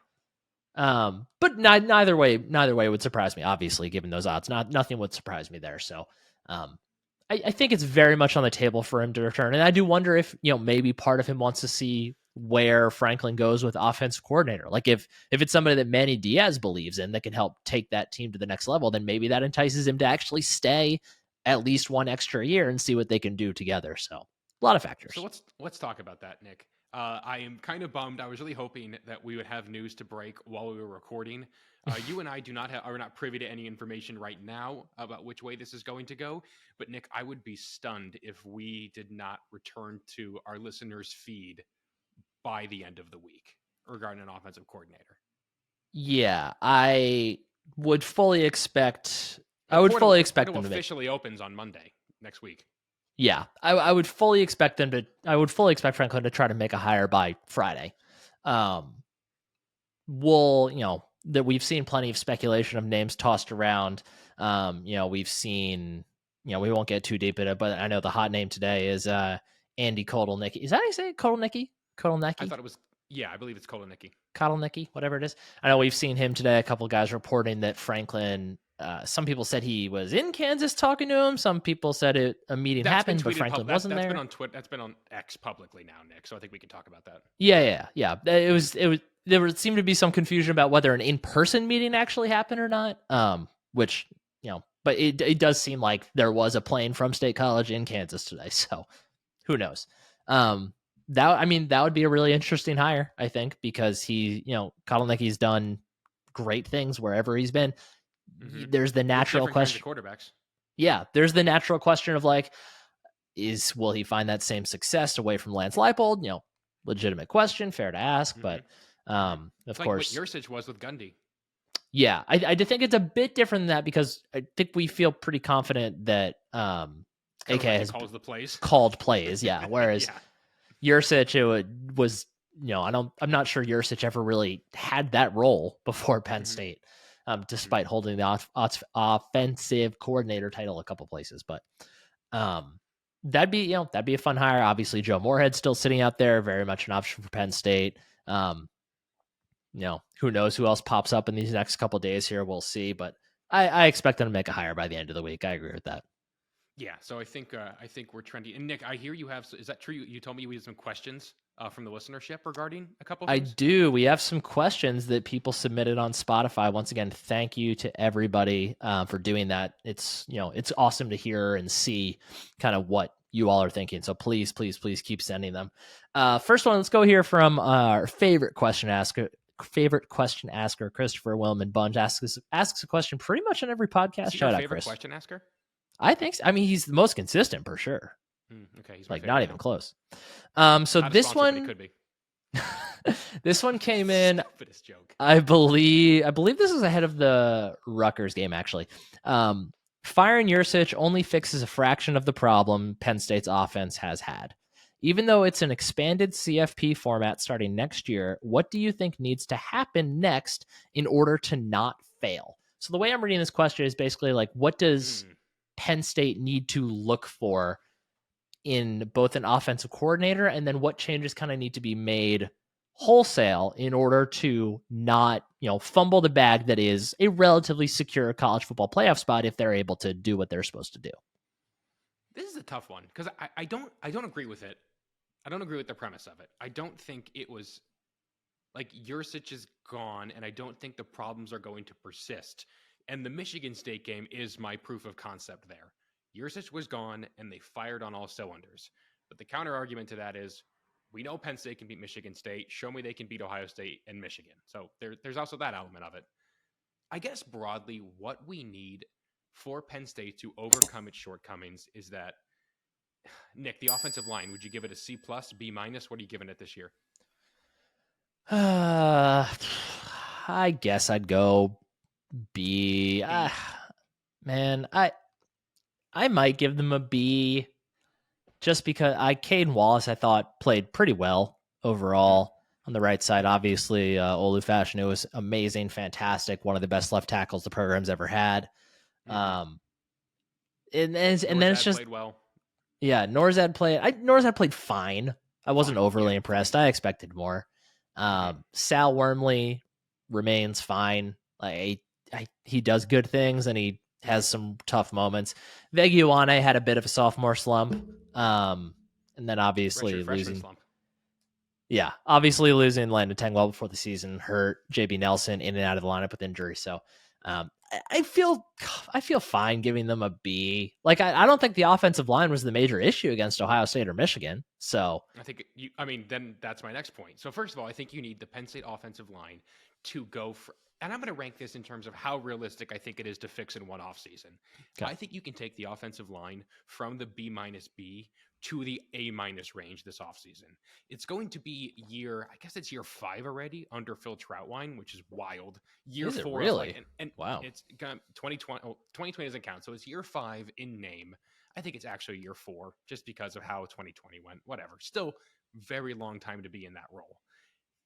[SPEAKER 1] But neither way would surprise me, obviously, given those odds. Nothing would surprise me there. So I think it's very much on the table for him to return. And I do wonder if, maybe part of him wants to see where Franklin goes with offensive coordinator. Like if it's somebody that Manny Diaz believes in that can help take that team to the next level, then maybe that entices him to actually stay at least one extra year and see what they can do together. So a lot of factors.
[SPEAKER 2] So let's talk about that, Nick. I am kind of bummed. I was really hoping that we would have news to break while we were recording. You and I are not privy to any information right now about which way this is going to go. But Nick, I would be stunned if we did not return to our listeners' feed by the end of the week regarding an offensive coordinator.
[SPEAKER 1] Yeah, I would fully expect.
[SPEAKER 2] The
[SPEAKER 1] I would
[SPEAKER 2] portal,
[SPEAKER 1] fully
[SPEAKER 2] the
[SPEAKER 1] expect
[SPEAKER 2] portal
[SPEAKER 1] them to.
[SPEAKER 2] officially opens on Monday next week.
[SPEAKER 1] Yeah, I would fully expect them to. I would fully expect Franklin to try to make a hire by Friday. That we've seen plenty of speculation of names tossed around. We've seen. We won't get too deep in it, but I know the hot name today is Andy Kotelnicki. Is that how you say it? Kotelnicki?
[SPEAKER 2] I thought it was. Yeah, I believe it's Kotelnicki.
[SPEAKER 1] Kotelnicki, whatever it is. I know we've seen him today. A couple of guys reporting that Franklin. Some people said he was in Kansas talking to him. Some people said a meeting happened, but Franklin wasn't there.
[SPEAKER 2] Been on Twitter. That's been on X publicly now, Nick. So I think we can talk about that.
[SPEAKER 1] Yeah. It was. There seemed to be some confusion about whether an in-person meeting actually happened or not. Which but it does seem like there was a plane from State College in Kansas today. So who knows? That would be a really interesting hire, I think, because Kotelnicki's done great things wherever he's been. Mm-hmm. There's the natural question.
[SPEAKER 2] Quarterbacks.
[SPEAKER 1] Yeah, there's the natural question of like, will he find that same success away from Lance Leipold? Legitimate question, fair to ask, but of course,
[SPEAKER 2] what Yurcich was with Gundy.
[SPEAKER 1] Yeah, I think it's a bit different than that because I think we feel pretty confident that AK has called plays. Yeah, whereas Yurcich was I'm not sure Yurcich ever really had that role before Penn State. Despite holding the offensive coordinator title a couple places. But that'd be a fun hire. Obviously, Joe Moorhead's still sitting out there, very much an option for Penn State. Who knows who else pops up in these next couple days here? We'll see. But I expect them to make a hire by the end of the week. I agree with that.
[SPEAKER 2] Yeah, so I think we're trending. And Nick, I hear you have. Is that true? You told me we had some questions from the listenership regarding a couple of things?
[SPEAKER 1] I do. We have some questions that people submitted on Spotify. Once again, thank you to everybody for doing that. It's it's awesome to hear and see kind of what you all are thinking. So please keep sending them. First one, let's go here from our favorite question asker, Christopher Wilman Bunge asks a question pretty much on every podcast.
[SPEAKER 2] Shout out, Chris. Question asker?
[SPEAKER 1] I think so. I mean, he's the most consistent for sure.
[SPEAKER 2] Okay, he's
[SPEAKER 1] like not even close. So this one
[SPEAKER 2] could be.
[SPEAKER 1] This one came in.
[SPEAKER 2] Stupidest joke.
[SPEAKER 1] I believe this is ahead of the Rutgers game actually. Firing Yurcich only fixes a fraction of the problem Penn State's offense has had. Even though it's an expanded CFP format starting next year, what do you think needs to happen next in order to not fail? So the way I'm reading this question is basically like, what does
[SPEAKER 2] Mm.
[SPEAKER 1] Penn State need to look for in both an offensive coordinator, and then what changes kind of need to be made wholesale in order to not, fumble the bag that is a relatively secure college football playoff spot if they're able to do what they're supposed to do.
[SPEAKER 2] This is a tough one because I don't agree with it. I don't agree with the premise of it. I don't think it was like Yursich is gone, and I don't think the problems are going to persist. And the Michigan State game is my proof of concept there. Yursich was gone, and they fired on all cylinders. But the counter argument to that is, we know Penn State can beat Michigan State. Show me they can beat Ohio State and Michigan. So there's also that element of it. I guess broadly, what we need for Penn State to overcome its shortcomings is that, Nick, the offensive line, would you give it a C plus, B minus? What are you giving it this year?
[SPEAKER 1] I guess I'd go B.
[SPEAKER 2] B.
[SPEAKER 1] Man, I might give them a B just because Caden Wallace, I thought, played pretty well
[SPEAKER 2] Hmm.
[SPEAKER 1] overall. On the right side, obviously, Olu Fashanu was amazing, fantastic, one of the best left tackles the program's ever had.
[SPEAKER 2] Mm-hmm.
[SPEAKER 1] Um, and then it's
[SPEAKER 2] Norzad
[SPEAKER 1] just,
[SPEAKER 2] played well.
[SPEAKER 1] yeah, Norzad played fine. I wasn't
[SPEAKER 2] Fine. Yeah,
[SPEAKER 1] overly
[SPEAKER 2] fine.
[SPEAKER 1] impressed. I expected more.
[SPEAKER 2] Mm-hmm.
[SPEAKER 1] Sal Wormley remains fine. He does good things and he
[SPEAKER 2] Mm-hmm.
[SPEAKER 1] has some tough moments. Veguane had a bit of a sophomore slump. And then
[SPEAKER 2] Redshirt freshman slump.
[SPEAKER 1] obviously losing Landon Tengwell before the season hurt JB Nelson in and out of the lineup with injury. So I feel fine giving them a B. Like I don't think the offensive line was the major issue against Ohio State or Michigan. So
[SPEAKER 2] Then that's my next point. So first of all, I think you need the Penn State offensive line to go for, and I'm going to rank this in terms of how realistic I think it is to fix in one offseason.
[SPEAKER 1] okay.
[SPEAKER 2] I think you can take the offensive line from the B minus B to the A minus range this offseason. It's going to be I guess it's year 5 already under Phil Troutwine, which is wild. Year
[SPEAKER 1] Is it
[SPEAKER 2] 4 of
[SPEAKER 1] really?
[SPEAKER 2] and
[SPEAKER 1] Wow.
[SPEAKER 2] it's 2020. Oh, 2020 doesn't count, so it's year 5 in name. I think it's actually year 4 just because of how 2020 went. Whatever. Still, very long time to be in that role.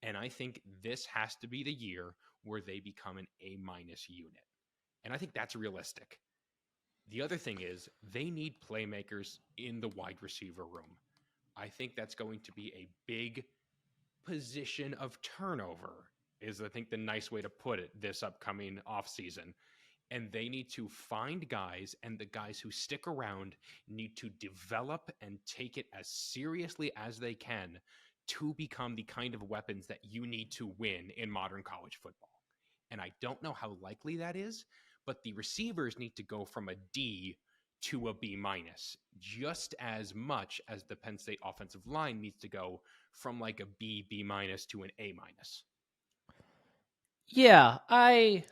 [SPEAKER 2] And I think this has to be the year where they become an A minus unit. And I think that's realistic. The other thing is they need playmakers in the wide receiver room. I think that's going to be a big position of turnover, is I think the nice way to put it this upcoming offseason. And they need to find guys, and the guys who stick around need to develop and take it as seriously as they can to become the kind of weapons that you need to win in modern college football. And I don't know how likely that is, but the receivers need to go from a D to a B minus just as much as the Penn State offensive line needs to go from like a B minus to an A minus.
[SPEAKER 1] Yeah, I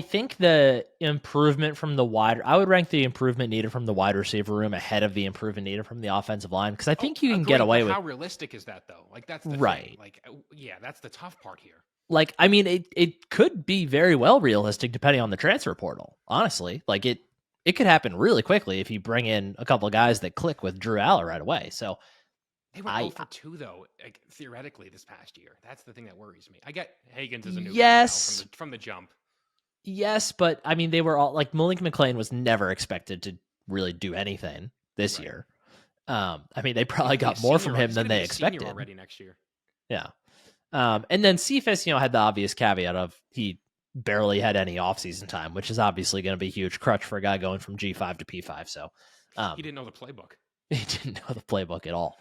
[SPEAKER 1] think the improvement from I would rank the improvement needed from the wide receiver room ahead of the improvement needed from the offensive line, because I
[SPEAKER 2] Oh,
[SPEAKER 1] think you can get
[SPEAKER 2] agreed.
[SPEAKER 1] away
[SPEAKER 2] But
[SPEAKER 1] with,
[SPEAKER 2] how realistic is that, though? Like, that's the thing.
[SPEAKER 1] right.
[SPEAKER 2] Like, yeah, that's the tough part here.
[SPEAKER 1] Like, I mean, it could be very well realistic depending on the transfer portal. Honestly, like it could happen really quickly if you bring in a couple of guys that click with Drew Aller right away. So
[SPEAKER 2] They went
[SPEAKER 1] I
[SPEAKER 2] 0 for 2, though, like, theoretically, this past year. That's the thing that worries me. I get Hagens is a new guy now
[SPEAKER 1] yes,
[SPEAKER 2] from the jump.
[SPEAKER 1] yes, but I mean, they were all like Malik McLean was never expected to really do anything this
[SPEAKER 2] Right.
[SPEAKER 1] year. I mean, they
[SPEAKER 2] He's
[SPEAKER 1] probably
[SPEAKER 2] gonna be a
[SPEAKER 1] got more from
[SPEAKER 2] senior.
[SPEAKER 1] him
[SPEAKER 2] He's
[SPEAKER 1] than
[SPEAKER 2] gonna be
[SPEAKER 1] they
[SPEAKER 2] a senior
[SPEAKER 1] expected.
[SPEAKER 2] already next year.
[SPEAKER 1] Yeah. And then Cephas, had the obvious caveat of he barely had any offseason time, which is obviously going to be a huge crutch for a guy going from G5 to P5. So
[SPEAKER 2] He didn't know the playbook.
[SPEAKER 1] he didn't know the playbook at all.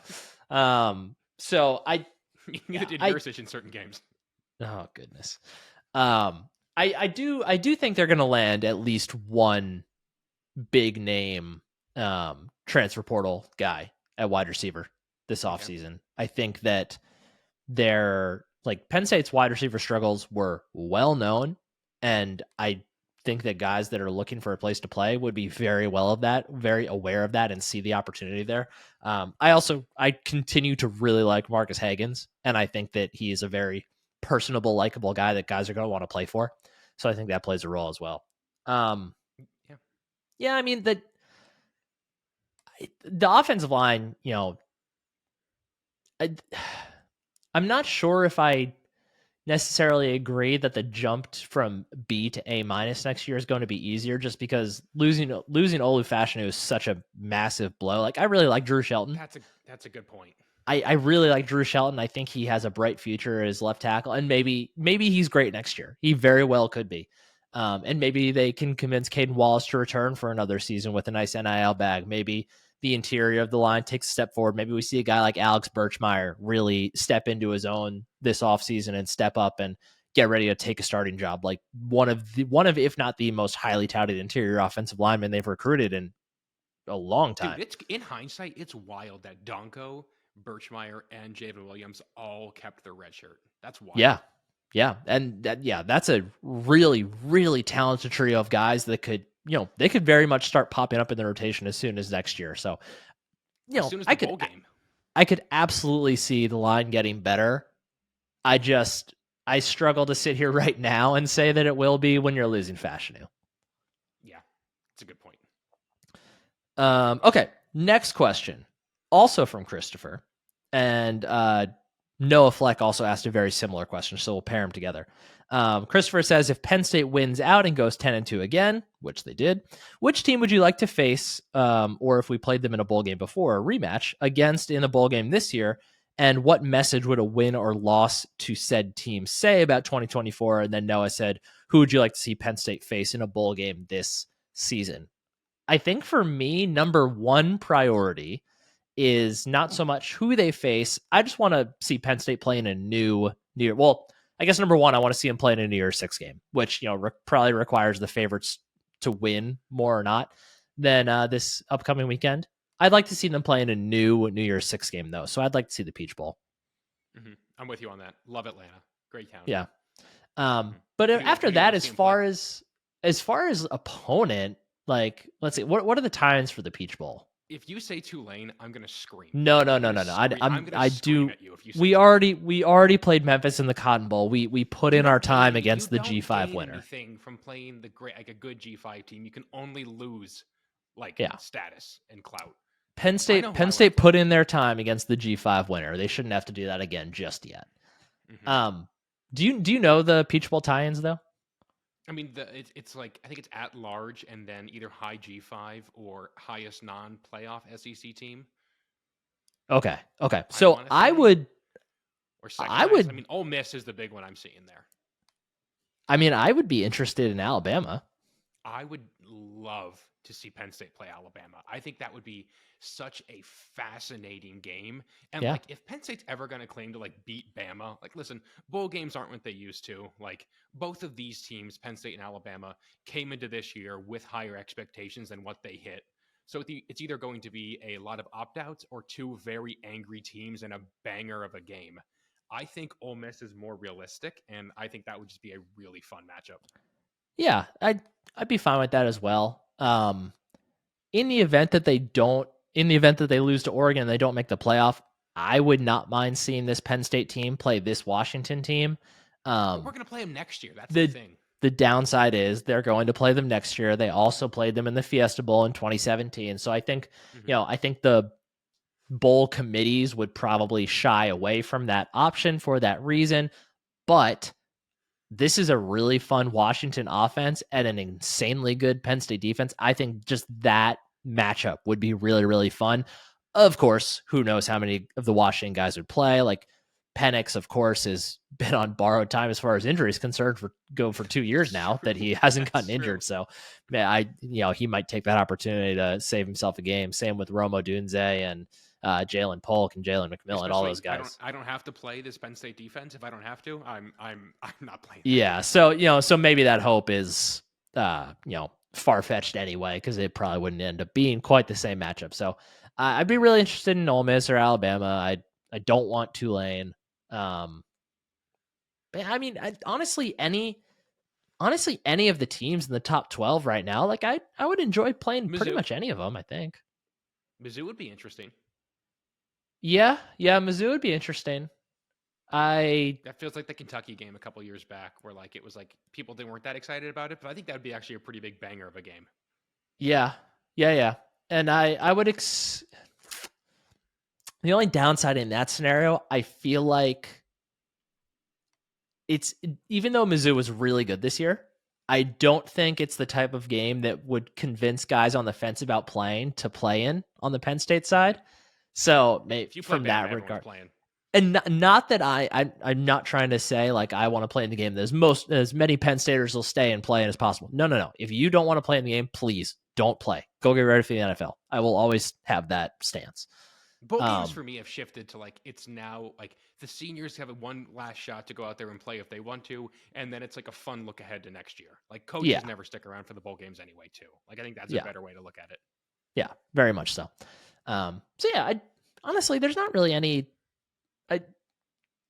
[SPEAKER 1] So
[SPEAKER 2] Neither did
[SPEAKER 1] I,
[SPEAKER 2] Yursich in certain games.
[SPEAKER 1] oh goodness. I do think they're going to land at least one big name transfer portal guy at wide receiver this
[SPEAKER 2] Okay.
[SPEAKER 1] offseason. I think that their like Penn State's wide receiver struggles were well known, and I think that guys that are looking for a place to play would be very aware of that, and see the opportunity there. I continue to really like Marcus Hagens, and I think that he is a very personable, likable guy that guys are going to want to play for. So I think that plays a role as well.
[SPEAKER 2] Yeah.
[SPEAKER 1] Yeah, I mean that The offensive line, I, I'm not sure if I necessarily agree that the jump from B to A minus next year is going to be easier, just because losing Olu Fashanu is such a massive blow. Like, I really like Drew Shelton.
[SPEAKER 2] That's a good point.
[SPEAKER 1] I really like Drew Shelton. I think he has a bright future as left tackle, and maybe he's great next year. He very well could be. And maybe they can convince Caden Wallace to return for another season with a nice NIL bag. Maybe the interior of the line takes a step forward. Maybe we see a guy like Alex Birchmeyer really step into his own this offseason and step up and get ready to take a starting job. Like one of, if not the most highly touted interior offensive linemen they've recruited in a long time.
[SPEAKER 2] Dude, it's in hindsight, it's wild that Donko, Birchmeyer, and Javen Williams all kept their red shirt. That's wild.
[SPEAKER 1] Yeah. And that's a really, really talented trio of guys that could, they could very much start popping up in the rotation as soon as next year. So,
[SPEAKER 2] as soon as the bowl game.
[SPEAKER 1] I could absolutely see the line getting better. I struggle to sit here right now and say that it will be when you're losing Fashanu.
[SPEAKER 2] Yeah, it's a good point.
[SPEAKER 1] Okay, next question. Also from Christopher. And Noah Fleck also asked a very similar question, so we'll pair them together. Christopher says, if Penn State wins out and goes 10-2 again, which they did, which team would you like to face, or if we played them in a bowl game before, a rematch, against in a bowl game this year? And what message would a win or loss to said team say about 2024? And then Noah said, who would you like to see Penn State face in a bowl game this season? I think for me, number one priority is not so much who they face. I just want to see Penn State play in a new year. Well, I guess number one, I want to see them play in a New Year's Six game, which probably requires the favorites to win more or not than this upcoming weekend. I'd like to see them play in a new Year's Six game though, so I'd like to see the Peach Bowl.
[SPEAKER 2] Mm-hmm. I'm with you on that. Love Atlanta, great town.
[SPEAKER 1] Yeah, but after that, as far as opponent, like let's see, what are the times for the Peach Bowl?
[SPEAKER 2] If you say Tulane, I'm gonna scream.
[SPEAKER 1] No. I do. We already played Memphis in the Cotton Bowl. We put in our time against the G5 winner.
[SPEAKER 2] Anything from playing a good G5 team, you can only lose status and clout.
[SPEAKER 1] Penn State put in their time against the G5 winner. They shouldn't have to do that again just yet. Mm-hmm. Do you know the Peach Bowl tie-ins though?
[SPEAKER 2] I mean, it's like, I think it's at large and then either high G5 or highest non-playoff SEC team.
[SPEAKER 1] Okay. So I would.
[SPEAKER 2] I mean, Ole Miss is the big one I'm seeing there.
[SPEAKER 1] I mean, I would be interested in Alabama.
[SPEAKER 2] I would love to see Penn State play Alabama. I think that would be such a fascinating game. And like, if Penn State's ever going to claim to beat Bama, listen, bowl games aren't what they used to. Both of these teams, Penn State and Alabama, came into this year with higher expectations than what they hit. So it's either going to be a lot of opt-outs or two very angry teams and a banger of a game. I think Ole Miss is more realistic, and I think that would just be a really fun matchup.
[SPEAKER 1] Yeah, I'd be fine with that as well. In the event that they lose to Oregon and they don't make the playoff, I would not mind seeing this Penn State team play this Washington team.
[SPEAKER 2] We're going to play them next year. That's the thing.
[SPEAKER 1] The downside is they're going to play them next year. They also played them in the Fiesta Bowl in 2017. So I think, I think the bowl committees would probably shy away from that option for that reason. But this is a really fun Washington offense and an insanely good Penn State defense. I think just that matchup would be really, really fun. Of course, who knows how many of the Washington guys would play. Penix, of course, has been on borrowed time as far as injury is concerned for 2 years now that he hasn't gotten injured. So, he might take that opportunity to save himself a game. Same with Rome Odunze and Jalen Polk and Jalen McMillan, all those guys.
[SPEAKER 2] I don't have to play this Penn State defense. If I don't have to, I'm not playing.
[SPEAKER 1] Yeah. So, so maybe that hope is, far-fetched anyway, because it probably wouldn't end up being quite the same matchup. So I'd be really interested in Ole Miss or Alabama. I don't want Tulane. But I mean, honestly, any of the teams in the top 12 right now, I would enjoy playing pretty much any of them, I think.
[SPEAKER 2] Mizzou would be interesting.
[SPEAKER 1] Yeah, Mizzou would be interesting.
[SPEAKER 2] That feels like the Kentucky game a couple years back, where it was people weren't that excited about it, but I think that would be actually a pretty big banger of a game.
[SPEAKER 1] Yeah. And I would the only downside in that scenario, I feel like it's, even though Mizzou was really good this year, I don't think it's the type of game that would convince guys on the fence about playing to play in on the Penn State
[SPEAKER 2] Mhm.
[SPEAKER 1] side. So
[SPEAKER 2] If you play
[SPEAKER 1] from that
[SPEAKER 2] Bama, everyone's
[SPEAKER 1] regard,
[SPEAKER 2] playing.
[SPEAKER 1] and not that I'm not trying to say like I want to play in the game. There's as many Penn Staters will stay and play in as possible. No. If you don't want to play in the game, please don't play. Go get ready for the NFL. I will always have that stance.
[SPEAKER 2] Bowl games
[SPEAKER 1] Um,
[SPEAKER 2] for me have shifted to like it's now like the seniors have one last shot to go out there and play if they want to, and then it's like a fun look ahead to next year. Like
[SPEAKER 1] yeah,
[SPEAKER 2] coaches never stick around for the bowl games anyway, too. Like I think that's a
[SPEAKER 1] yeah,
[SPEAKER 2] better way to look at it.
[SPEAKER 1] yeah, very much so. So yeah, I honestly, there's not really any. I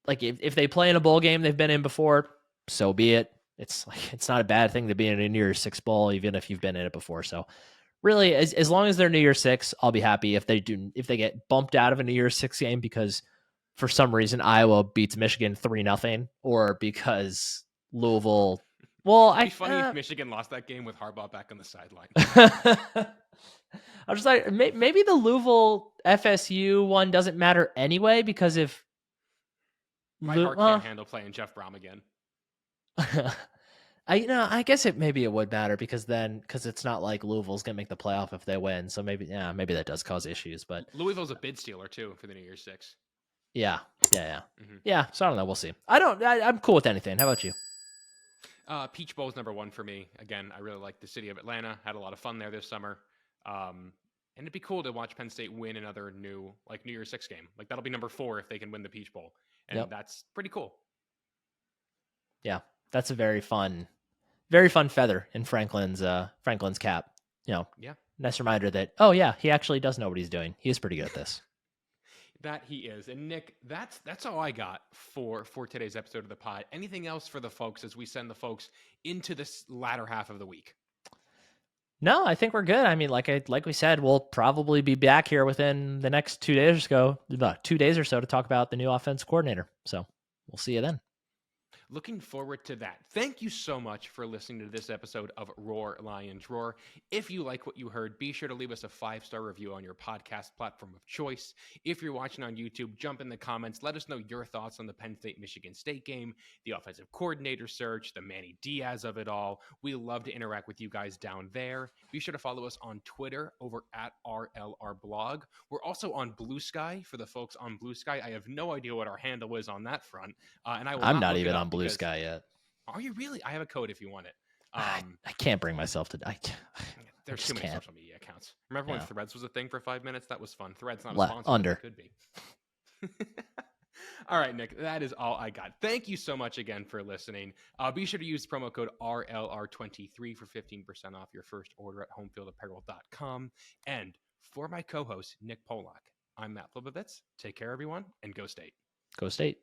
[SPEAKER 1] like if they play in a bowl game they've been in before, so be it. It's like it's not a bad thing to be in a New Year's Six bowl, even if you've been in it before. So really, as long as they're New Year's Six, I'll be happy. If they get bumped out of a New Year's Six game because for some reason Iowa beats Michigan 3-0, or because Louisville. Well,
[SPEAKER 2] It'd be funny if Michigan lost that game with Harbaugh back on the sideline.
[SPEAKER 1] I was like, maybe the Louisville FSU one doesn't matter anyway because if
[SPEAKER 2] My heart can't handle playing Jeff Brom again.
[SPEAKER 1] I guess maybe it would matter because it's not like Louisville's gonna make the playoff if they win, so maybe that does cause issues, but
[SPEAKER 2] Louisville's a bid stealer too for the New Year's Six.
[SPEAKER 1] yeah, yeah.
[SPEAKER 2] Mm-hmm.
[SPEAKER 1] Yeah, so I don't know, we'll see. I'm cool with anything. How about you?
[SPEAKER 2] Peach Bowl is number one for me. Again, I really like the city of Atlanta. Had a lot of fun there this summer. And it'd be cool to watch Penn State win another New Year's Six game. Like that'll be number 4 if they can win the Peach Bowl, and that's pretty cool.
[SPEAKER 1] Yeah, that's a very fun feather in Franklin's cap.
[SPEAKER 2] Yeah,
[SPEAKER 1] Nice reminder that he actually does know what he's doing. He is pretty good at this.
[SPEAKER 2] that he is. And Nick, that's all I got for today's episode of the pod. Anything else for the folks as we send the folks into this latter half of the week?
[SPEAKER 1] No, I think we're good. I mean, like we said, we'll probably be back here within the next 2 days or so to talk about the new offense coordinator. So we'll see you then.
[SPEAKER 2] Looking forward to that. Thank you so much for listening to this episode of Roar Lions Roar. If you like what you heard, be sure to leave us a 5-star review on your podcast platform of choice. If you're watching on YouTube, jump in the comments. Let us know your thoughts on the Penn State-Michigan State game, the offensive coordinator search, the Manny Diaz of it all. We love to interact with you guys down there. Be sure to follow us on Twitter over at RLRblog. We're also on Blue Sky for the folks on Blue Sky. I have no idea what our handle is on that front. And
[SPEAKER 1] I'm not even on Blue Sky yet.
[SPEAKER 2] Are you really? I have a code if you want it.
[SPEAKER 1] I can't bring myself to.
[SPEAKER 2] There's too many social media accounts. Remember when Threads was a thing for 5 minutes? That was fun. Threads not a sponsor. But it could be. All right, Nick, that is all I got. Thank you so much again for listening. Be sure to use promo code RLR23 for 15% off your first order at homefieldapparel.com. And for my co-host, Nick Polak, I'm Matt Flibovitz. Take care, everyone, and go State.
[SPEAKER 1] Go State.